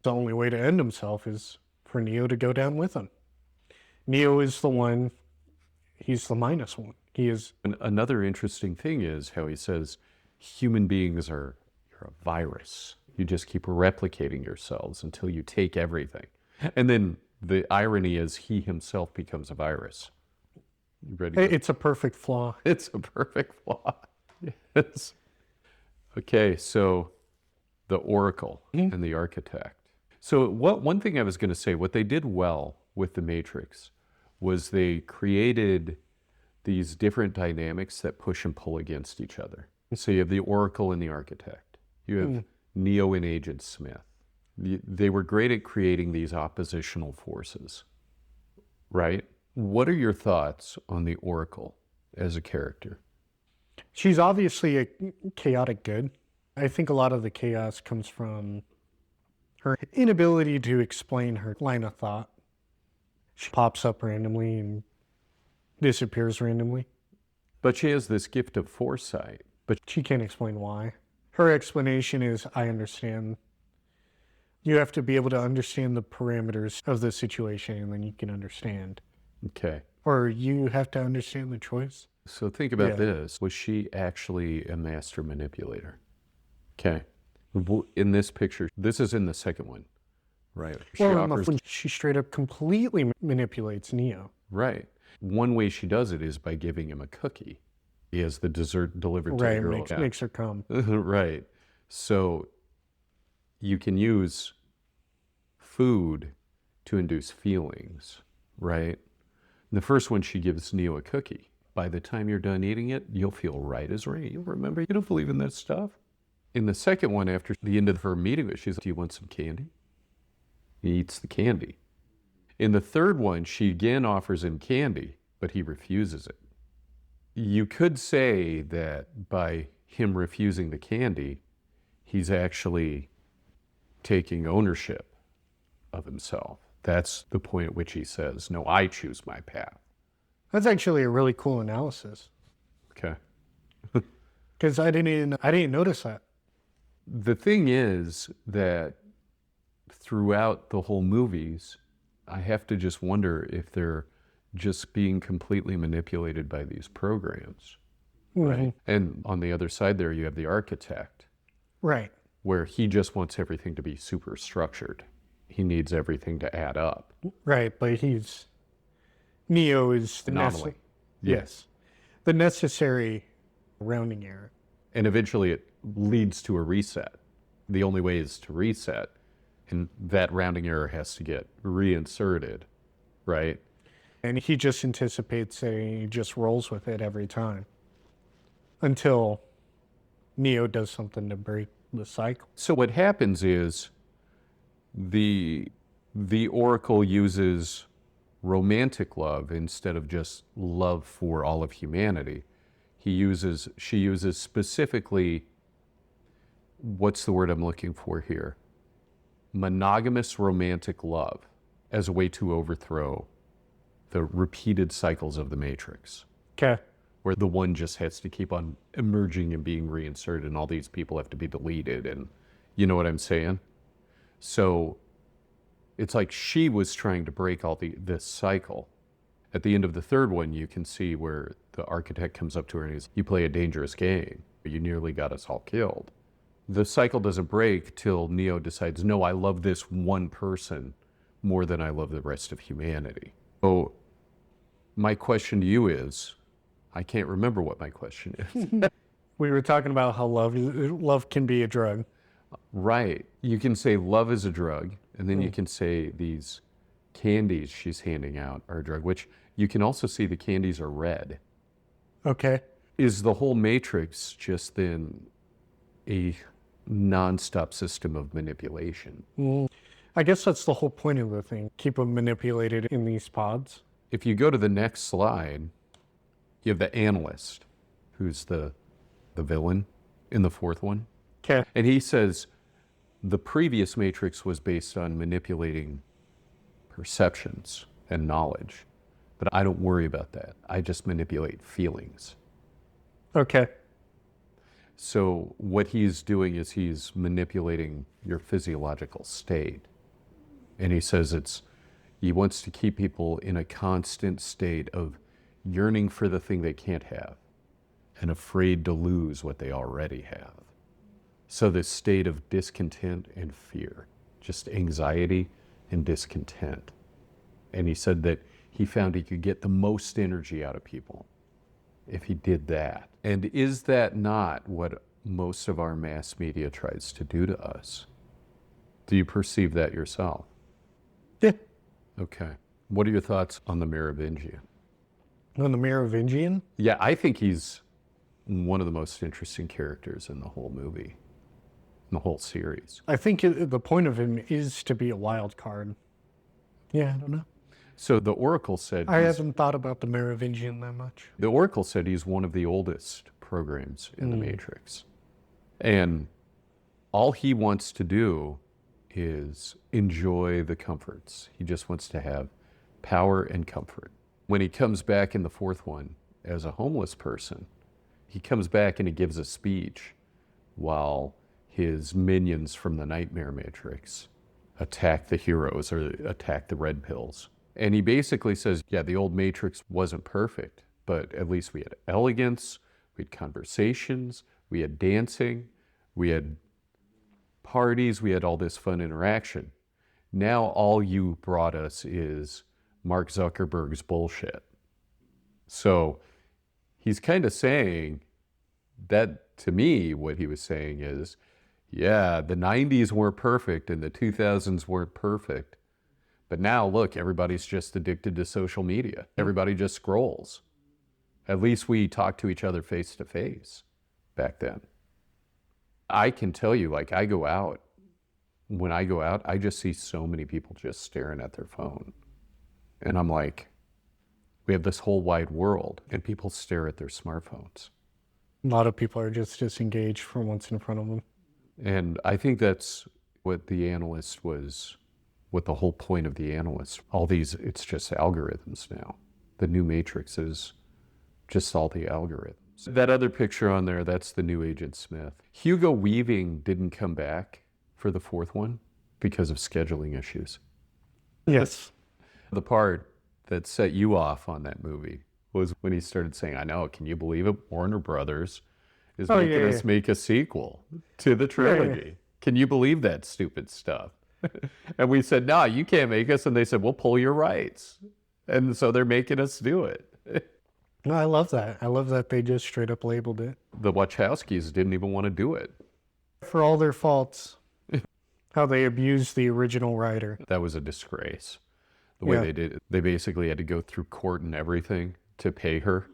S1: The only way to end himself is for Neo to go down with him. Neo is the one, he's the minus one. He is...
S2: And another interesting thing is how he says human beings are You're a virus. You just keep replicating yourselves until you take everything. And then the irony is he himself becomes a virus. You ready?
S1: It's a perfect flaw.
S2: It's a perfect flaw. Yes. Okay, so the Oracle and the Architect. So one thing I was going to say, what they did well with the Matrix was they created these different dynamics that push and pull against each other. So you have the Oracle and the Architect. You have Neo and Agent Smith. They were great at creating these oppositional forces, right? What are your thoughts on the Oracle as a character?
S1: She's obviously a chaotic good. I think a lot of the chaos comes from her inability to explain her line of thought. She pops up randomly and disappears randomly.
S2: But she has this gift of foresight. But
S1: She can't explain why. Her explanation is, I understand. You have to be able to understand the parameters of the situation, and then you can understand.
S2: okay,
S1: Or you have to understand the choice.
S2: so think about
S1: Yeah.
S2: this. Was she actually a master manipulator? Okay. In this picture, this is in the second one, right? She
S1: Well, in the
S2: offers-
S1: one, she straight up completely manipulates Neo.
S2: right. One way she does it is by giving him a cookie. He has the dessert delivered to
S1: Right,
S2: the girl.
S1: makes her come.
S2: Right. So you can use food to induce feelings, right? In the first one, she gives Neo a cookie. By the time you're done eating it, you'll feel right as rain. You'll remember, you don't believe in that stuff. In the second one, after the end of her meeting, she's like, do you want some candy? He eats the candy. In the third one, she again offers him candy, but he refuses it. You could say that by him refusing the candy, he's actually taking ownership of himself. That's the point at which he says, no, I choose my path.
S1: That's actually a really cool analysis,
S2: Okay.
S1: because I didn't notice that.
S2: The thing is that throughout the whole movies, I have to just wonder if they're just being completely manipulated by these programs. Right. And on the other side there, you have the Architect,
S1: Right.
S2: where he just wants everything to be super structured. He needs everything to add up.
S1: Right, but Neo is the
S2: Anomaly.
S1: Yes. The necessary rounding error.
S2: And eventually it leads to a reset. The only way is to reset. And that rounding error has to get reinserted, right?
S1: And he just anticipates it and he just rolls with it every time. Until Neo does something to break the cycle.
S2: So what happens is the Oracle uses romantic love instead of just love for all of humanity. She uses specifically, what's the word I'm looking for here? Monogamous romantic love as a way to overthrow the repeated cycles of the Matrix,
S1: Okay.
S2: where the one just has to keep on emerging and being reinserted, and all these people have to be deleted, and you know what I'm saying? So it's like she was trying to break all this cycle. At the end of the third one, you can see where the Architect comes up to her and he's, you play a dangerous game. You nearly got us all killed. The cycle doesn't break till Neo decides, no, I love this one person more than I love the rest of humanity. So my question to you is, I can't remember what my question is.
S1: We were talking about how love can be a drug.
S2: Right. You can say love is a drug, and then you can say these candies she's handing out are a drug, which you can also see the candies are red.
S1: Okay.
S2: Is the whole Matrix just then a nonstop system of manipulation?
S1: I guess that's the whole point of the thing. Keep them manipulated in these pods.
S2: If you go to the next slide, you have the analyst, who's the villain in the fourth one.
S1: Okay.
S2: And he says the previous Matrix was based on manipulating perceptions and knowledge. But I don't worry about that. I just manipulate feelings.
S1: Okay.
S2: So what he's doing is he's manipulating your physiological state. And he says he wants to keep people in a constant state of yearning for the thing they can't have and afraid to lose what they already have. So this state of discontent and fear, just anxiety and discontent. And he said that he found he could get the most energy out of people if he did that. And is that not what most of our mass media tries to do to us? Do you perceive that yourself?
S1: Yeah.
S2: Okay. What are your thoughts on the Merovingian?
S1: On the Merovingian?
S2: Yeah, I think he's one of the most interesting characters in the whole movie, in the whole series.
S1: I think the point of him is to be a wild card. Yeah, I don't know.
S2: So the Oracle said...
S1: I haven't thought about the Merovingian that much.
S2: The Oracle said he's one of the oldest programs in the Matrix. And all he wants to do is enjoy the comforts. He just wants to have power and comfort. When he comes back in the fourth one as a homeless person, he comes back and he gives a speech while his minions from the Nightmare Matrix attack the heroes or attack the red pills. And he basically says, yeah, the old Matrix wasn't perfect, but at least we had elegance, we had conversations, we had dancing, we had parties, we had all this fun interaction. Now all you brought us is Mark Zuckerberg's bullshit. So he's kind of saying that, to me, what he was saying is, yeah, the 90s weren't perfect and the 2000s weren't perfect. But now, look, everybody's just addicted to social media. Everybody just scrolls. At least we talked to each other face to face back then. I can tell you, like, I go out. When I go out, I just see so many people just staring at their phone. And I'm like, we have this whole wide world, and people stare at their smartphones.
S1: A lot of people are just disengaged from what's in front of them.
S2: And I think that's what the analyst was, what the whole point of the analyst, all these, it's just algorithms now. The new Matrix is just all the algorithms. That other picture on there, that's the new Agent Smith. Hugo Weaving didn't come back for the fourth one because of scheduling issues.
S1: Yes.
S2: The part that set you off on that movie was when he started saying, I know, can you believe it? Warner Brothers is making us make a sequel to the trilogy. Can you believe that stupid stuff? And we said, no, you can't make us. And they said, we'll pull your rights. And so they're making us do it.
S1: No, I love that. I love that they just straight up labeled it.
S2: The Wachowskis didn't even want to do it.
S1: For all their faults, how they abused the original writer.
S2: That was a disgrace. The way they did it. They basically had to go through court and everything to pay her.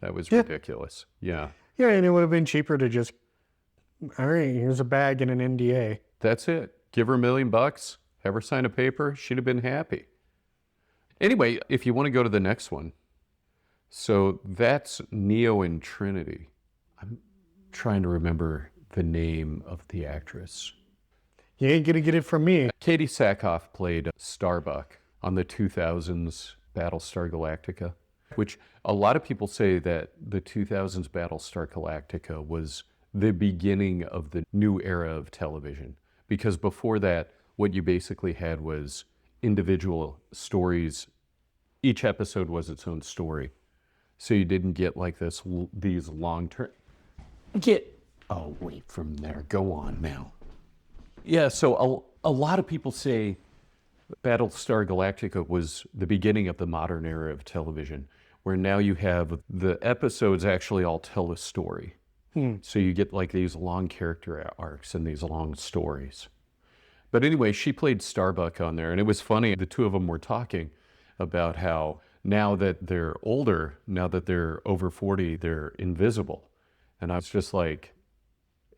S2: That was ridiculous. Yeah.
S1: Yeah, and it would have been cheaper to just, all right, here's a bag and an NDA.
S2: That's it. Give her $1 million, have her sign a paper, she'd have been happy. Anyway, if you want to go to the next one, so that's Neo and Trinity. I'm trying to remember the name of the actress.
S1: You ain't gonna get it from me.
S2: Katie Sackhoff played Starbuck on the 2000s Battlestar Galactica, which a lot of people say that the 2000s Battlestar Galactica was the beginning of the new era of television. Because before that, what you basically had was individual stories. Each episode was its own story. So you didn't get like these long-term... Get away from there. Go on now. Yeah, so a lot of people say Battlestar Galactica was the beginning of the modern era of television, where now you have the episodes actually all tell a story. So you get like these long character arcs and these long stories. But anyway, she played Starbuck on there, and it was funny. The two of them were talking about how now that they're older, now that they're over 40, they're invisible. And I was just like,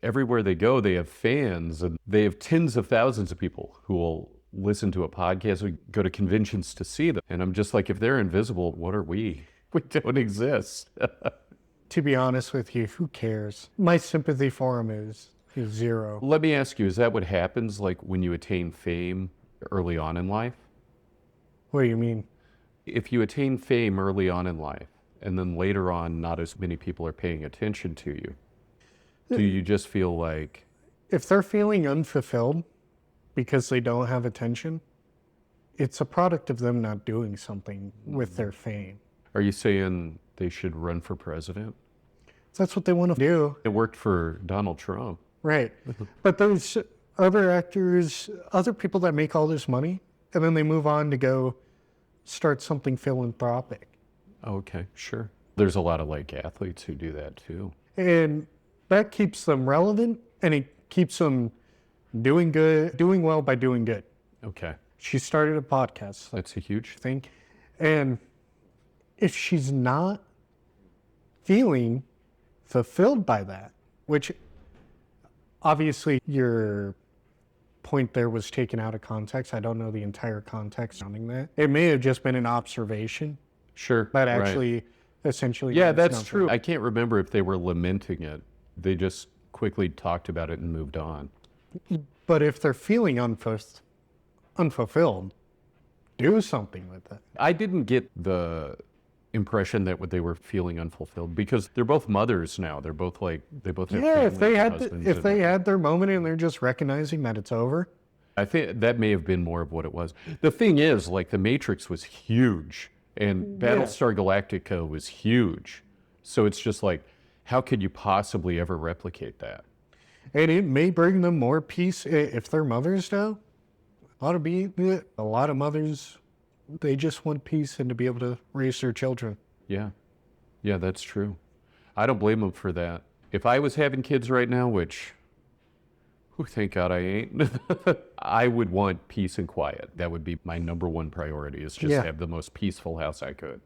S2: everywhere they go, they have fans, and they have tens of thousands of people who will listen to a podcast or go to conventions to see them. And I'm just like, if they're invisible, what are we? We don't exist.
S1: To be honest with you, who cares? My sympathy for him is zero.
S2: Let me ask you, is that what happens like when you attain fame early on in life?
S1: What do you mean?
S2: If you attain fame early on in life, and then later on not as many people are paying attention to you, do you just feel like...
S1: If they're feeling unfulfilled because they don't have attention, it's a product of them not doing something with their fame.
S2: Are you saying they should run for president?
S1: That's what they want to do.
S2: It worked for Donald Trump.
S1: Right. But those other actors, other people that make all this money, and then they move on to go start something philanthropic.
S2: Okay, sure. There's a lot of like athletes who do that too.
S1: And that keeps them relevant, and it keeps them doing well by doing good.
S2: Okay.
S1: She started a podcast, I
S2: That's a huge thing.
S1: think. And if she's not feeling fulfilled by that, which obviously your point there was taken out of context. I don't know the entire context surrounding that. It may have just been an observation,
S2: Sure.
S1: but
S2: right.
S1: actually, essentially...
S2: Yeah,
S1: it's
S2: that's
S1: not
S2: true. I can't remember if they were lamenting it. They just quickly talked about it and moved on.
S1: But if they're feeling unfulfilled, do something with it.
S2: I didn't get the impression that they were feeling unfulfilled because they're both mothers now. They're both like, they both have
S1: Yeah, if
S2: families,
S1: they had their moment and they're just recognizing that it's over.
S2: I think that may have been more of what it was. The thing is, like, The Matrix was huge and Battlestar Galactica was huge. So it's just like, how could you possibly ever replicate that?
S1: And it may bring them more peace if they're mothers now. A lot of mothers, they just want peace and to be able to raise their children.
S2: Yeah. Yeah, that's true. I don't blame them for that. If I was having kids right now, which, thank God I ain't, I would want peace and quiet. That would be my number one priority, is just have the most peaceful house I could.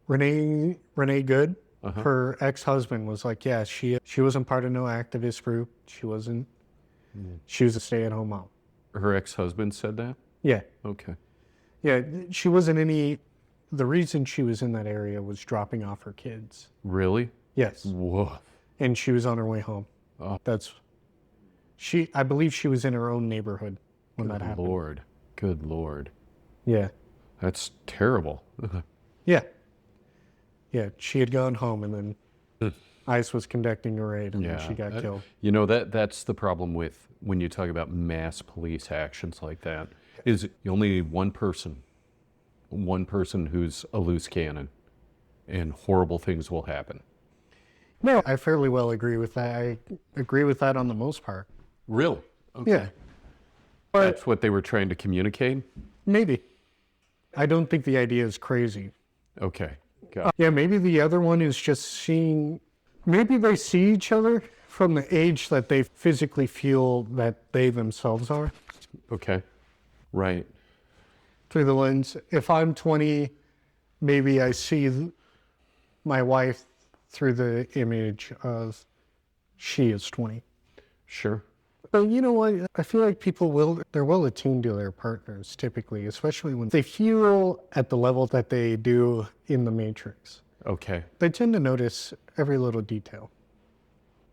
S1: Renee Good, her ex-husband, was like, yeah, she wasn't part of no activist group. She was a stay-at-home mom.
S2: Her ex-husband said that?
S1: Yeah.
S2: Okay.
S1: Yeah, she wasn't the reason she was in that area was dropping off her kids.
S2: Really?
S1: Yes.
S2: Whoa.
S1: And she was on her way home.
S2: Oh.
S1: I believe she was in her own neighborhood when that happened.
S2: Lord. Good Lord.
S1: Yeah.
S2: That's terrible.
S1: Yeah. Yeah, she had gone home and then ICE was conducting a raid and then she got killed.
S2: You know, that's the problem with when you talk about mass police actions like that, is you only need one person who's a loose cannon, and horrible things will happen.
S1: No, I fairly well agree with that. I agree with that on the most part.
S2: Really? Okay.
S1: Yeah. But
S2: That's what they were trying to communicate?
S1: maybe. I don't think the idea is crazy.
S2: Okay. Got it.
S1: Yeah, maybe the other one is just maybe they see each other from the age that they physically feel that they themselves are.
S2: Okay. Right.
S1: Through the lens. If I'm 20, maybe I see my wife through the image of she is 20.
S2: Sure.
S1: But you know what? I feel like they're well attuned to their partners typically, especially when they feel at the level that they do in the Matrix.
S2: Okay.
S1: They tend to notice every little detail.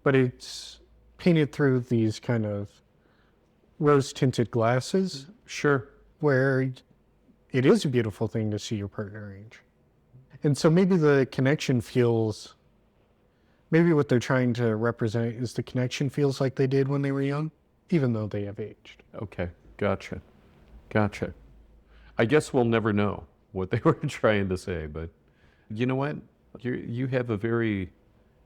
S1: But it's painted through these kind of rose-tinted glasses
S2: Sure.
S1: where it is a beautiful thing to see your partner age. And so maybe the connection feels, maybe what they're trying to represent is the connection feels like they did when they were young, even though they have aged.
S2: Okay. Gotcha. I guess we'll never know what they were trying to say, but you know what? You have a very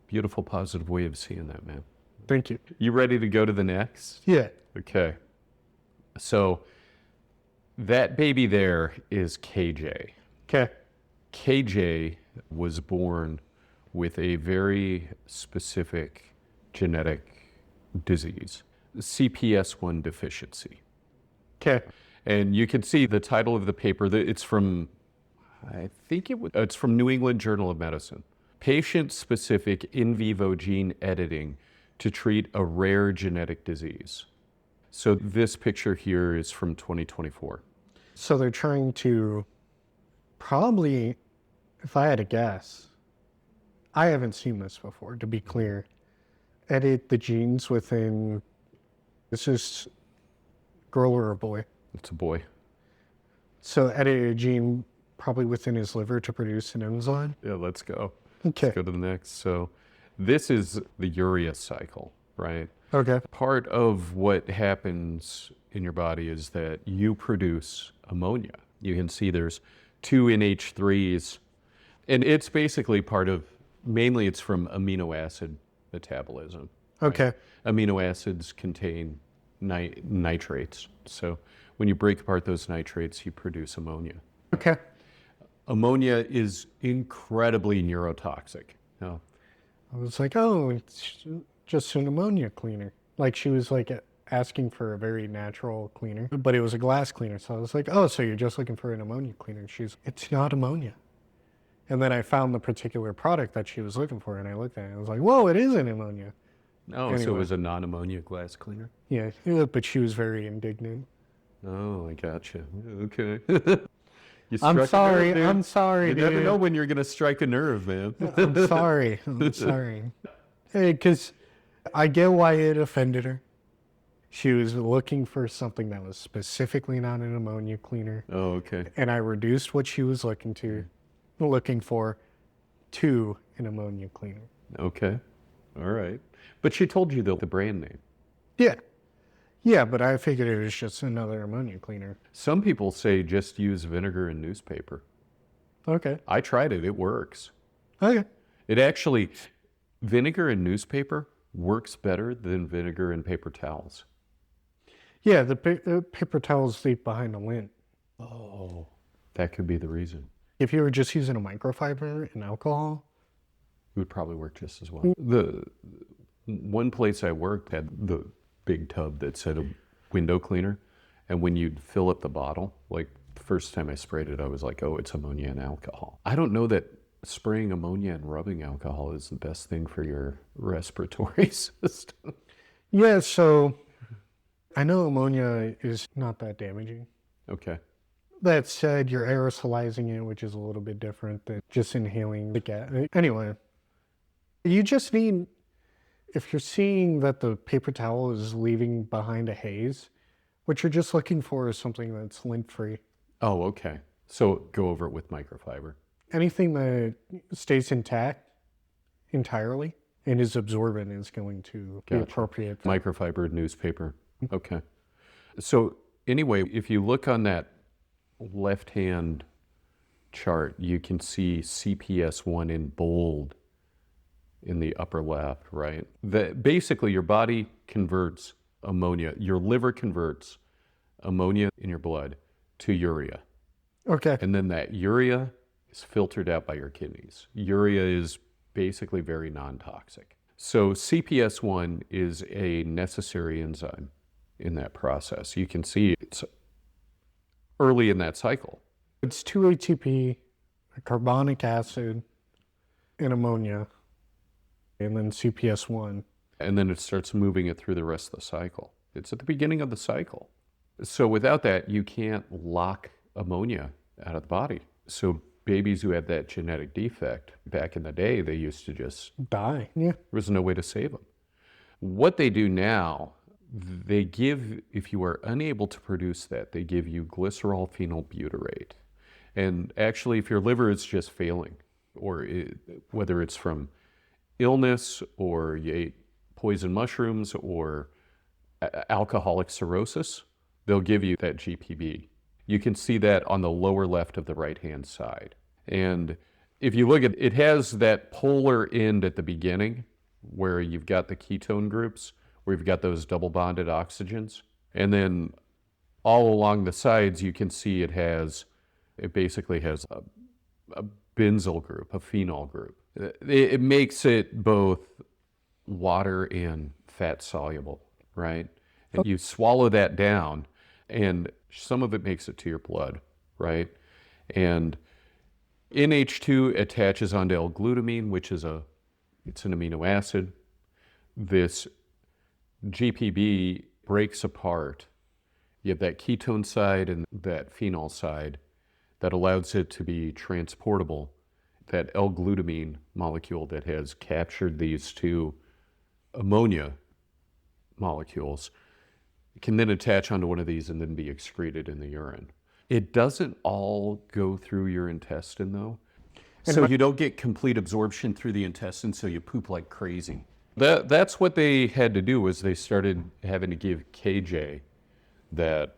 S2: beautiful, positive way of seeing that, man.
S1: Thank you.
S2: You ready to go to the next?
S1: Yeah.
S2: Okay. So that baby there is KJ.
S1: Okay.
S2: KJ was born with a very specific genetic disease, CPS1 deficiency.
S1: Okay.
S2: And you can see the title of the paper. It's from, it's from New England Journal of Medicine. Patient-specific in vivo gene editing to treat a rare genetic disease. So this picture here is from 2024.
S1: So they're trying to probably, if I had to guess, I haven't seen this before, to be clear, edit the genes within, this is girl or a boy?
S2: It's a boy.
S1: So edit a gene probably within his liver to produce an enzyme?
S2: Yeah, let's go.
S1: Okay.
S2: Let's go to the next. So this is the urea cycle, right?
S1: Okay.
S2: Part of what happens in your body is that you produce ammonia. You can see there's 2 NH3s, and it's basically part of, mainly it's from amino acid metabolism.
S1: Okay.
S2: Amino acids contain nitrates. So when you break apart those nitrates, you produce ammonia.
S1: Okay.
S2: Ammonia is incredibly neurotoxic. Now,
S1: I was like, oh, it's just an ammonia cleaner. Like she was like asking for a very natural cleaner, but it was a glass cleaner. So I was like, oh, so you're just looking for an ammonia cleaner? It's not ammonia. And then I found the particular product that she was looking for, and I looked at it. I was like, whoa, it is an ammonia.
S2: oh, so it was a non-ammonia glass cleaner?
S1: Yeah, but she was very indignant.
S2: Oh, I gotcha. Okay. You
S1: I'm
S2: struck a
S1: sorry.
S2: nerve, dude.
S1: I'm sorry,
S2: You
S1: dude.
S2: never know when you're going to strike a nerve, man.
S1: I'm sorry. I'm sorry. Because I get why it offended her. She was looking for something that was specifically not an ammonia cleaner.
S2: Oh, okay.
S1: And I reduced what she was looking for to an ammonia cleaner.
S2: Okay. All right. But she told you the brand name.
S1: Yeah. Yeah, but I figured it was just another ammonia cleaner.
S2: Some people say just use vinegar and newspaper.
S1: Okay.
S2: I tried it. It works.
S1: Okay.
S2: It actually, vinegar and newspaper works better than vinegar and paper towels.
S1: Yeah, the paper towels leak behind the lint.
S2: Oh, that could be the reason.
S1: If you were just using a microfiber and alcohol,
S2: It would probably work just as well. The one place I worked had the big tub that said a window cleaner, and when you'd fill up the bottle, like the first time I sprayed it, I was like, oh, it's ammonia and alcohol. I don't know that spraying ammonia and rubbing alcohol is the best thing for your respiratory system.
S1: yeah, so I know ammonia is not that damaging.
S2: Okay.
S1: That said, you're aerosolizing it, which is a little bit different than just inhaling the gas. Anyway, you just need, if you're seeing that the paper towel is leaving behind a haze, what you're just looking for is something that's lint-free.
S2: Oh, okay. So go over it with microfiber.
S1: Anything that stays intact entirely and is absorbent is going to be
S2: Gotcha.
S1: appropriate.
S2: Microfiber newspaper. Okay. So anyway, if you look on that left-hand chart, you can see CPS1 in bold in the upper left, right? Basically, your body converts ammonia. Your liver converts ammonia in your blood to urea.
S1: Okay.
S2: And then that urea is filtered out by your kidneys. Urea is basically very non-toxic. So CPS1 is a necessary enzyme in that process. You can see it's early in that cycle.
S1: It's 2-ATP, carbonic acid, and ammonia, and then CPS1.
S2: And then it starts moving it through the rest of the cycle. It's at the beginning of the cycle. So without that, you can't lock ammonia out of the body. So babies who had that genetic defect, back in the day, they used to just
S1: Die. Yeah.
S2: there was no way to save them. What they do now, they give, if you are unable to produce that, they give you glycerol phenylbutyrate. And actually, if your liver is just failing, or whether it's from illness, or you ate poison mushrooms, or alcoholic cirrhosis, they'll give you that GPB. You can see that on the lower left of the right-hand side. And if you look at it, it has that polar end at the beginning where you've got the ketone groups, where you've got those double bonded oxygens. And then all along the sides, you can see it basically has a benzyl group, a phenol group. It makes it both water and fat soluble, right? And you swallow that down, and some of it makes it to your blood, right? And NH2 attaches onto L-glutamine, which is it's an amino acid. This GPB breaks apart. You have that ketone side and that phenol side that allows it to be transportable. That L-glutamine molecule that has captured these two ammonia molecules can then attach onto one of these and then be excreted in the urine. It doesn't all go through your intestine, though. So you don't get complete absorption through the intestine, so you poop like crazy. That's what they had to do, was they started having to give KJ that,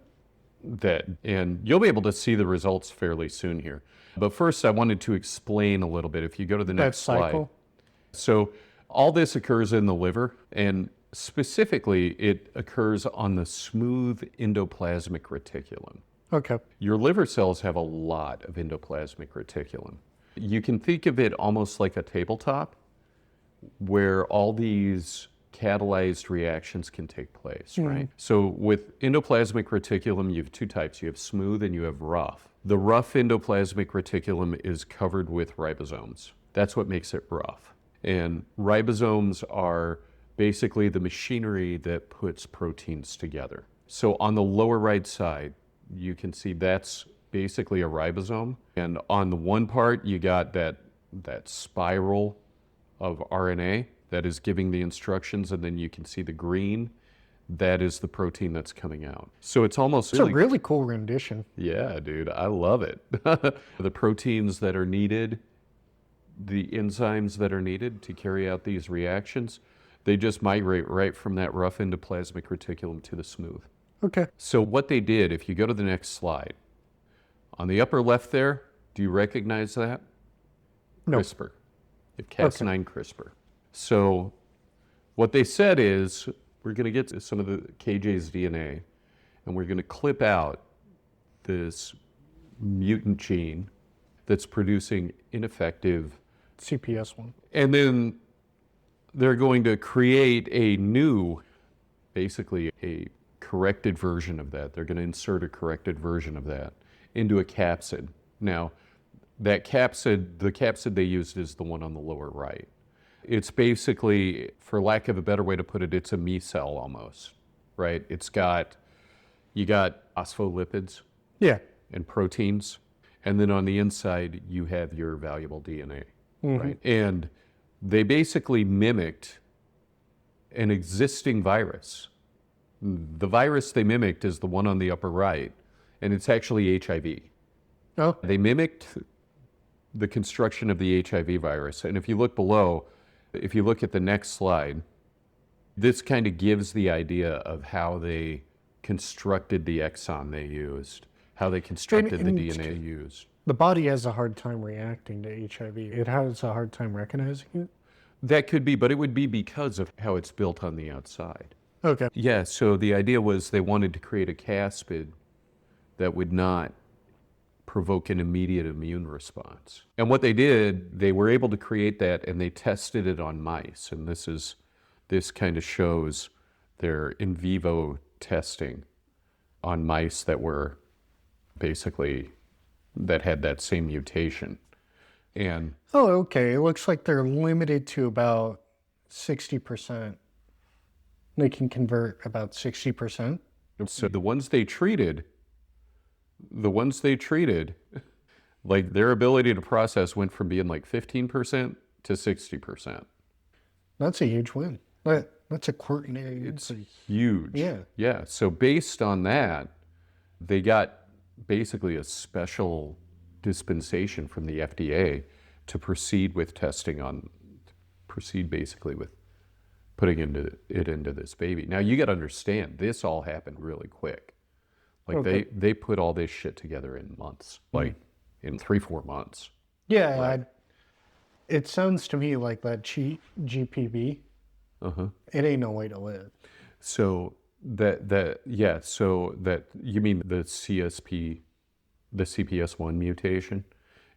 S2: and you'll be able to see the results fairly soon here. But first, I wanted to explain a little bit. If you go to the next slide.
S1: Cycle?
S2: So All this occurs in the liver, and specifically, it occurs on the smooth endoplasmic reticulum.
S1: Okay.
S2: Your liver cells have a lot of endoplasmic reticulum. You can think of it almost like a tabletop where all these catalyzed reactions can take place, right? So with endoplasmic reticulum, you have two types. You have smooth and you have rough. The rough endoplasmic reticulum is covered with ribosomes. That's what makes it rough. And ribosomes are basically the machinery that puts proteins together. So on the lower right side, you can see that's basically a ribosome. And on the one part, you got that spiral of RNA that is giving the instructions, and then you can see the green. That is the protein that's coming out. So it's almost
S1: It's a really cool rendition.
S2: yeah, dude, I love it. The proteins that are needed, the enzymes that are needed to carry out these reactions, they just migrate right from that rough endoplasmic reticulum to the smooth.
S1: Okay.
S2: So what they did, if you go to the next slide, on the upper left there, do you recognize that?
S1: No.
S2: CRISPR. Cas9 CRISPR. So what they said is, we're going to get to some of the KJ's DNA, and we're going to clip out this mutant gene that's producing ineffective,
S1: CPS1.
S2: and then they're going to create a new, basically a corrected version of that. They're going to insert a corrected version of that into a capsid. Now, that capsid, the capsid they used is the one on the lower right. It's basically, for lack of a better way to put it, it's a micelle almost, right? You got phospholipids
S1: Yeah.
S2: and proteins, and then on the inside, you have your valuable DNA, right? And they basically mimicked an existing virus. The virus they mimicked is the one on the upper right, and it's actually HIV.
S1: Oh.
S2: They mimicked the construction of the HIV virus. And if you look below, if you look at the next slide, this kind of gives the idea of how they constructed the exon they used, how they constructed the DNA used.
S1: The body has a hard time reacting to HIV. It has a hard time recognizing it.
S2: That could be, but it would be because of how it's built on the outside.
S1: Okay.
S2: Yeah, so the idea was they wanted to create a capsid that would not provoke an immediate immune response. And what they did, they were able to create that, and they tested it on mice. And this kind of shows their in vivo testing on mice that were basically, that had that same mutation. And
S1: Oh, okay. It looks like they're limited to about 60%. They can convert about 60%.
S2: so the ones they treated, like their ability to process went from being like 15% to 60%.
S1: That's a huge win. That's a quaternary.
S2: It's huge.
S1: Yeah.
S2: Yeah. So based on that, they got basically a special dispensation from the FDA to proceed with testing proceed basically with putting it into this baby. Now you got to understand, this all happened really quick. Like
S1: Okay.
S2: they put all this shit together in months, like in 3-4 months.
S1: Yeah.
S2: Right.
S1: It sounds to me like that GPB. It ain't no way to live.
S2: So so that you mean the CPS1 mutation?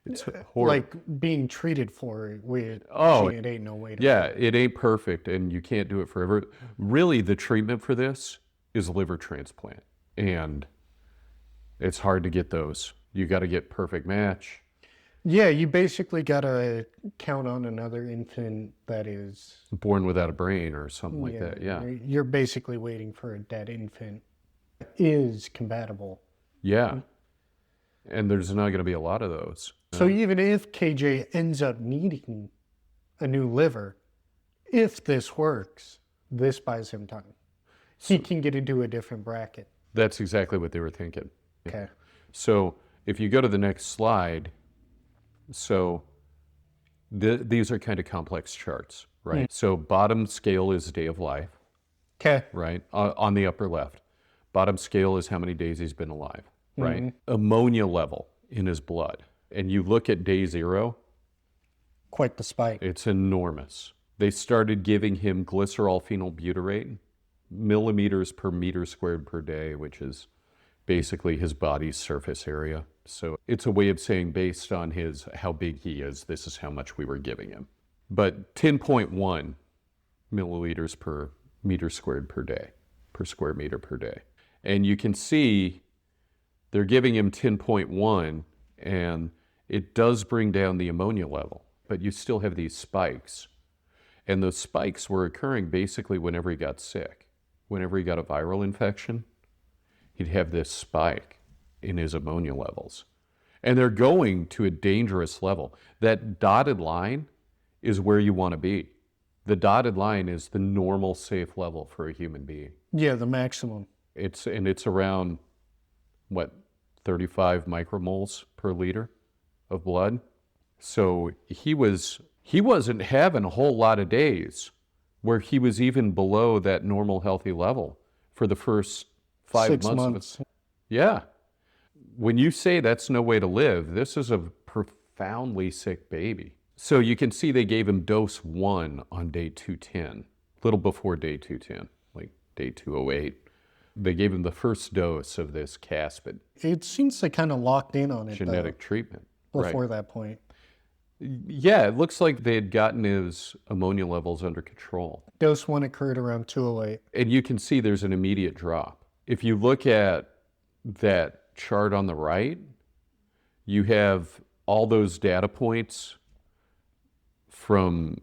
S2: It's horrible.
S1: Like being treated for it with it ain't no way to
S2: Yeah, it ain't perfect, and you can't do it forever. Really, the treatment for this is liver transplant, and it's hard to get those. You got to get perfect match.
S1: Yeah, you basically gotta count on another infant that is
S2: Born without a brain or something like that, yeah.
S1: You're basically waiting for a dead infant is compatible.
S2: Yeah, and there's not going to be a lot of those.
S1: So even if KJ ends up needing a new liver, if this works, this buys him time. He can get into a different bracket.
S2: That's exactly what they were thinking.
S1: Okay.
S2: So if you go to the next slide, so these are kind of complex charts, right? So bottom scale is day of life,
S1: Okay.
S2: right? On the upper left. Bottom scale is how many days he's been alive, right? Ammonia level in his blood. And you look at day 0,
S1: Quite the spike.
S2: it's enormous. They started giving him glycerol phenylbutyrate, millimeters per meter squared per day, which is basically his body's surface area. So it's a way of saying based on how big he is, this is how much we were giving him. But 10.1 milliliters per meter squared per day, per square meter per day. And you can see they're giving him 10.1, and it does bring down the ammonia level, but you still have these spikes. And those spikes were occurring basically whenever he got sick. Whenever he got a viral infection, he'd have this spike in his ammonia levels. And they're going to a dangerous level. That dotted line is where you want to be. The dotted line is the normal safe level for a human being.
S1: Yeah, the maximum.
S2: It's around, 35 micromoles per liter of blood. So he wasn't having a whole lot of days where he was even below that normal healthy level for the first 5
S1: 6
S2: months.
S1: months.
S2: Yeah. When you say that's no way to live, this is a profoundly sick baby. So you can see they gave him dose 1 on day 210, a little before day 210, like day 208. They gave him the first dose of this CRISPR'd
S1: It seems they kind of locked in on it
S2: genetic treatment.
S1: before that point.
S2: Yeah, it looks like they had gotten his ammonia levels under control.
S1: Dose 1 occurred around 208.
S2: And you can see there's an immediate drop. If you look at that chart on the right, you have all those data points from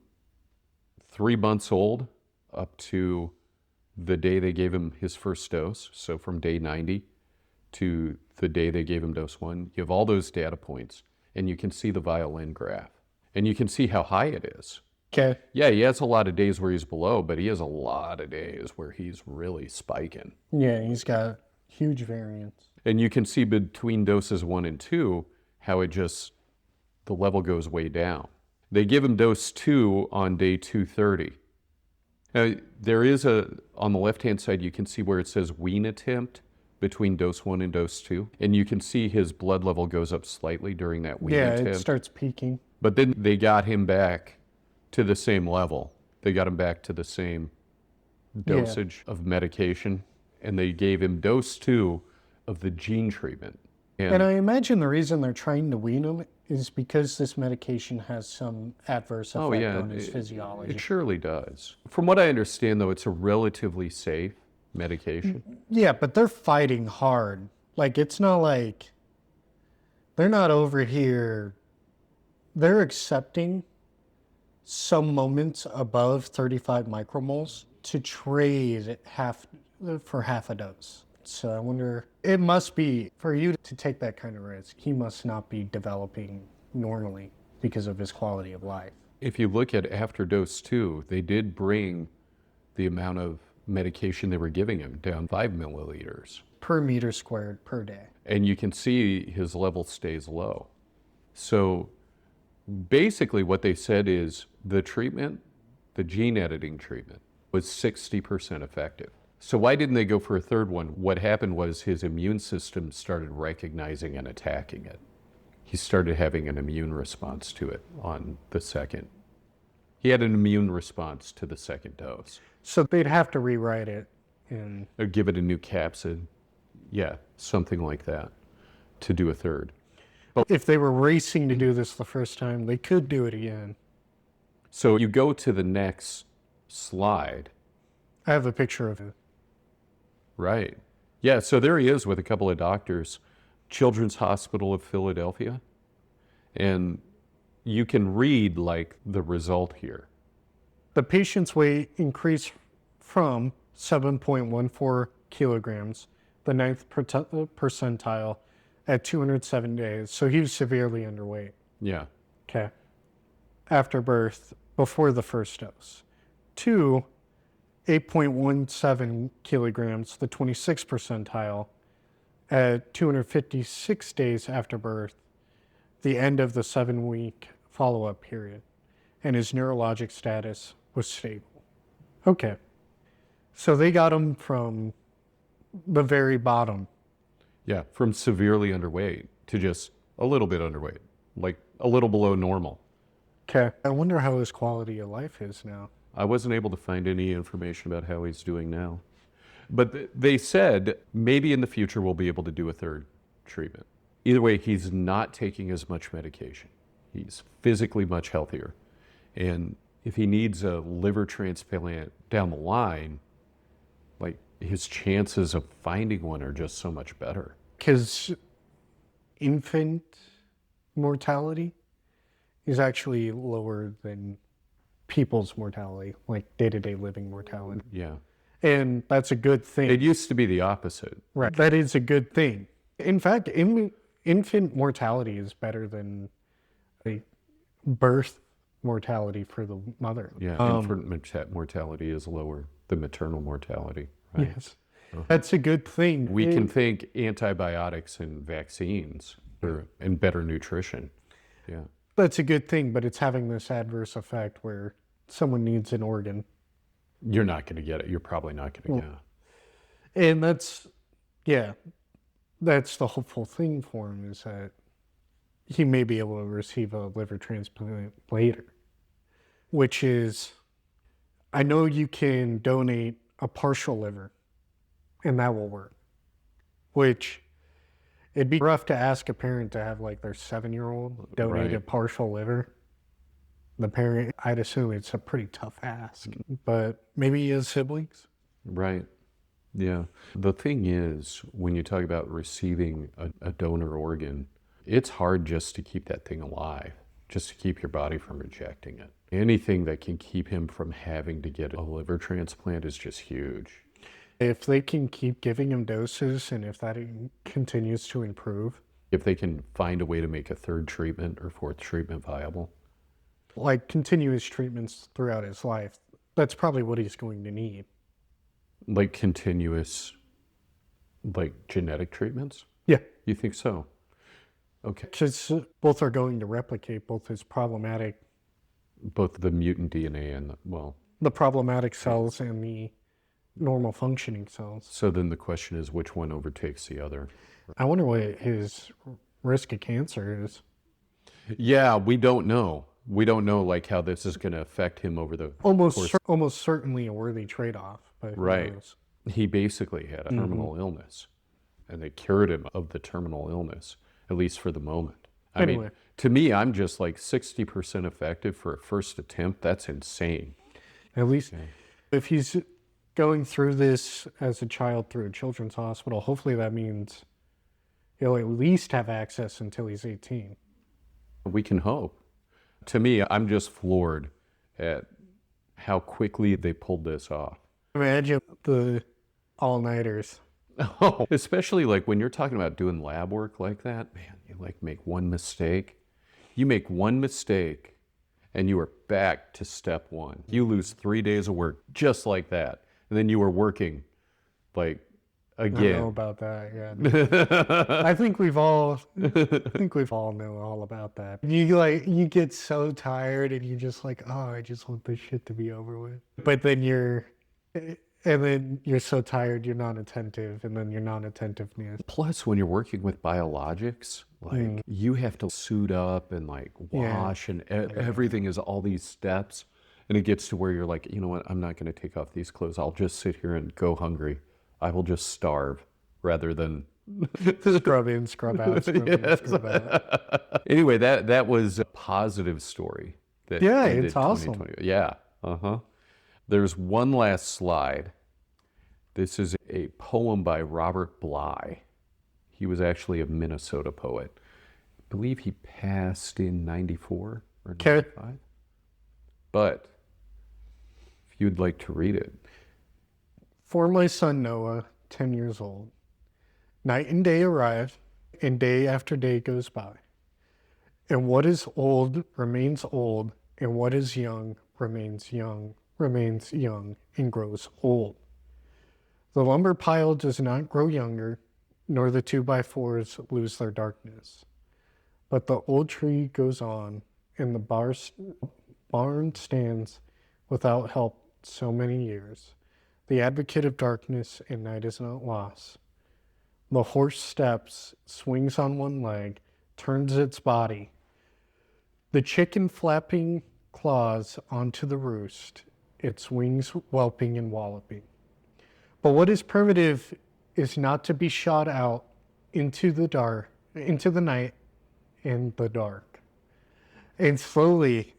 S2: 3 months old up to the day they gave him his first dose. So from day 90 to the day they gave him dose 1, you have all those data points, and you can see the violin graph. And you can see how high it is.
S1: Okay.
S2: Yeah, he has a lot of days where he's below, but he has a lot of days where he's really spiking.
S1: Yeah, he's got huge variance.
S2: And you can see between doses 1 and 2 how the level goes way down. They give him dose 2 on day 230. Now, there is on the left-hand side, you can see where it says wean attempt between dose 1 and dose 2. And you can see his blood level goes up slightly during that wean attempt.
S1: Yeah, it starts peaking.
S2: But then they got him back to the same level. They got him back to the same dosage of medication. And they gave him dose 2 of the gene treatment.
S1: And I imagine the reason they're trying to wean him is because this medication has some adverse effect on his physiology.
S2: It surely does. From what I understand, though, it's a relatively safe medication.
S1: Yeah, but they're fighting hard. Like, it's not like they're not over here. They're accepting some moments above 35 micromoles to trade for half a dose. So I wonder, it must be, for you to take that kind of risk, he must not be developing normally because of his quality of life.
S2: If you look at after dose 2, they did bring the amount of medication they were giving him down 5 milliliters.
S1: Per meter squared per day.
S2: And you can see his level stays low. So basically what they said is the treatment, the gene editing treatment, was 60% effective. So why didn't they go for a third one? What happened was his immune system started recognizing and attacking it. He started having an immune response to it on the second. He had an immune response to the second dose.
S1: So they'd have to rewrite it
S2: Or give it a new capsid. Yeah, something like that to do a third.
S1: But if they were racing to do this the first time, they could do it again.
S2: So you go to the next slide.
S1: I have a picture of it.
S2: Right. Yeah, so there he is with a couple of doctors, Children's Hospital of Philadelphia. And you can read the result here.
S1: The patient's weight increased from 7.14 kilograms, the 9th percentile, at 207 days. So he was severely underweight.
S2: Yeah.
S1: Okay. After birth, before the first dose. 2, 8.17 kilograms, the 26th percentile, at 256 days after birth, the end of the 7-week follow-up period, and his neurologic status was stable. Okay. So they got him from the very bottom.
S2: Yeah, from severely underweight to just a little bit underweight, like a little below normal.
S1: Okay. I wonder how his quality of life is now.
S2: I wasn't able to find any information about how he's doing now. But they said maybe in the future we'll be able to do a third treatment. Either way, he's not taking as much medication. He's physically much healthier. And if he needs a liver transplant down the line, like his chances of finding one are just so much better.
S1: Because infant mortality is actually lower than people's mortality, like day-to-day living mortality.
S2: Yeah.
S1: And that's a good thing.
S2: It used to be the opposite.
S1: Right. That is a good thing. In fact, infant mortality is better than a birth mortality for the mother.
S2: Yeah, infant mortality is lower than maternal mortality. Right?
S1: Yes. That's a good thing.
S2: We can thank antibiotics and vaccines and better nutrition. Yeah.
S1: That's a good thing, but it's having this adverse effect where someone needs an organ.
S2: You're not going to get it. You're probably not going to get it.
S1: And that's the hopeful thing for him, is that he may be able to receive a liver transplant later, which is, I know you can donate a partial liver and that will work, which it'd be rough to ask a parent to have like their 7-year-old donate a partial liver. The parent, I'd assume it's a pretty tough ask, but maybe he has siblings.
S2: Right. Yeah. The thing is, when you talk about receiving a donor organ, it's hard just to keep that thing alive, just to keep your body from rejecting it. Anything that can keep him from having to get a liver transplant is just huge.
S1: If they can keep giving him doses and if that continues to improve.
S2: If they can find a way to make a third treatment or fourth treatment viable.
S1: Like continuous treatments throughout his life, that's probably what he's going to need.
S2: Like continuous, like genetic treatments?
S1: Yeah.
S2: You think so? Okay.
S1: Because both are going to replicate both his problematic.
S2: Both the mutant DNA and,
S1: the problematic cells and the normal functioning cells.
S2: So then the question is, which one overtakes the other?
S1: I wonder what his risk of cancer is.
S2: Yeah, we don't know. We don't know like how this is going to affect him over the course.
S1: Almost certainly a worthy trade-off. But
S2: right. He basically had a terminal illness, and they cured him of the terminal illness, at least for the moment. I mean, to me, I'm just like 60% effective for a first attempt. That's insane.
S1: At least if he's going through this as a child through a children's hospital, hopefully that means he'll at least have access until he's 18.
S2: We can hope. To me, I'm just floored at how quickly they pulled this off.
S1: Imagine the all-nighters.
S2: Oh, especially like when you're talking about doing lab work like that, man, you like make one mistake. You make one mistake and you are back to step one. You lose 3 days of work just like that. And then you were working like again.
S1: I don't know about that, yeah. I think we've all know all about that. You get so tired and you're just like, oh, I just want this shit to be over with. But then you're so tired you're not attentive, and then your non-attentiveness.
S2: Plus, when you're working with biologics, like you have to suit up and like wash and everything is all these steps. And it gets to where you're like, you know what, I'm not going to take off these clothes. I'll just sit here and go hungry. I will just starve rather than
S1: scrub in, scrub out, scrub out.
S2: Anyway, that was a positive story.
S1: It's awesome.
S2: Yeah. There's one last slide. This is a poem by Robert Bly. He was actually a Minnesota poet. I believe he passed in 94 or 95. But if you'd like to read it.
S1: For my son Noah, 10 years old, night and day arrive, and day after day goes by. And what is old remains old, and what is young, and grows old. The lumber pile does not grow younger, nor the 2x4s lose their darkness. But the old tree goes on, and the barn stands without help so many years. The advocate of darkness and night is not lost. The horse steps, swings on one leg, turns its body, The chicken flapping claws onto the roost, its wings whelping and walloping. But what is primitive is not to be shot out into the night in the dark. And slowly,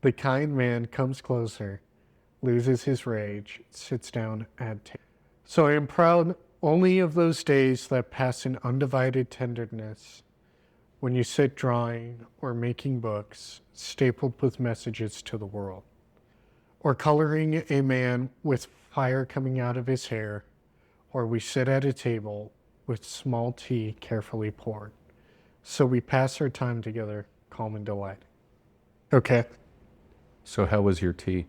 S1: the kind man comes closer, loses his rage, sits down at table. So I am proud only of those days that pass in undivided tenderness, when you sit drawing or making books stapled with messages to the world, or coloring a man with fire coming out of his hair, or we sit at a table with small tea carefully poured. So we pass our time together, calm and delight. Okay.
S2: So how was your tea?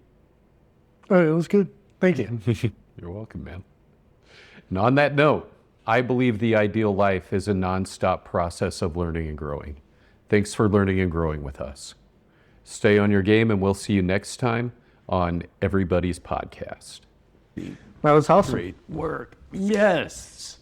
S1: Oh, it was good. Thank you.
S2: You're welcome, man. And on that note, I believe the ideal life is a nonstop process of learning and growing. Thanks for learning and growing with us. Stay on your game, and we'll see you next time on Everybuddies podcast.
S1: That was awesome.
S3: Great work. Yes.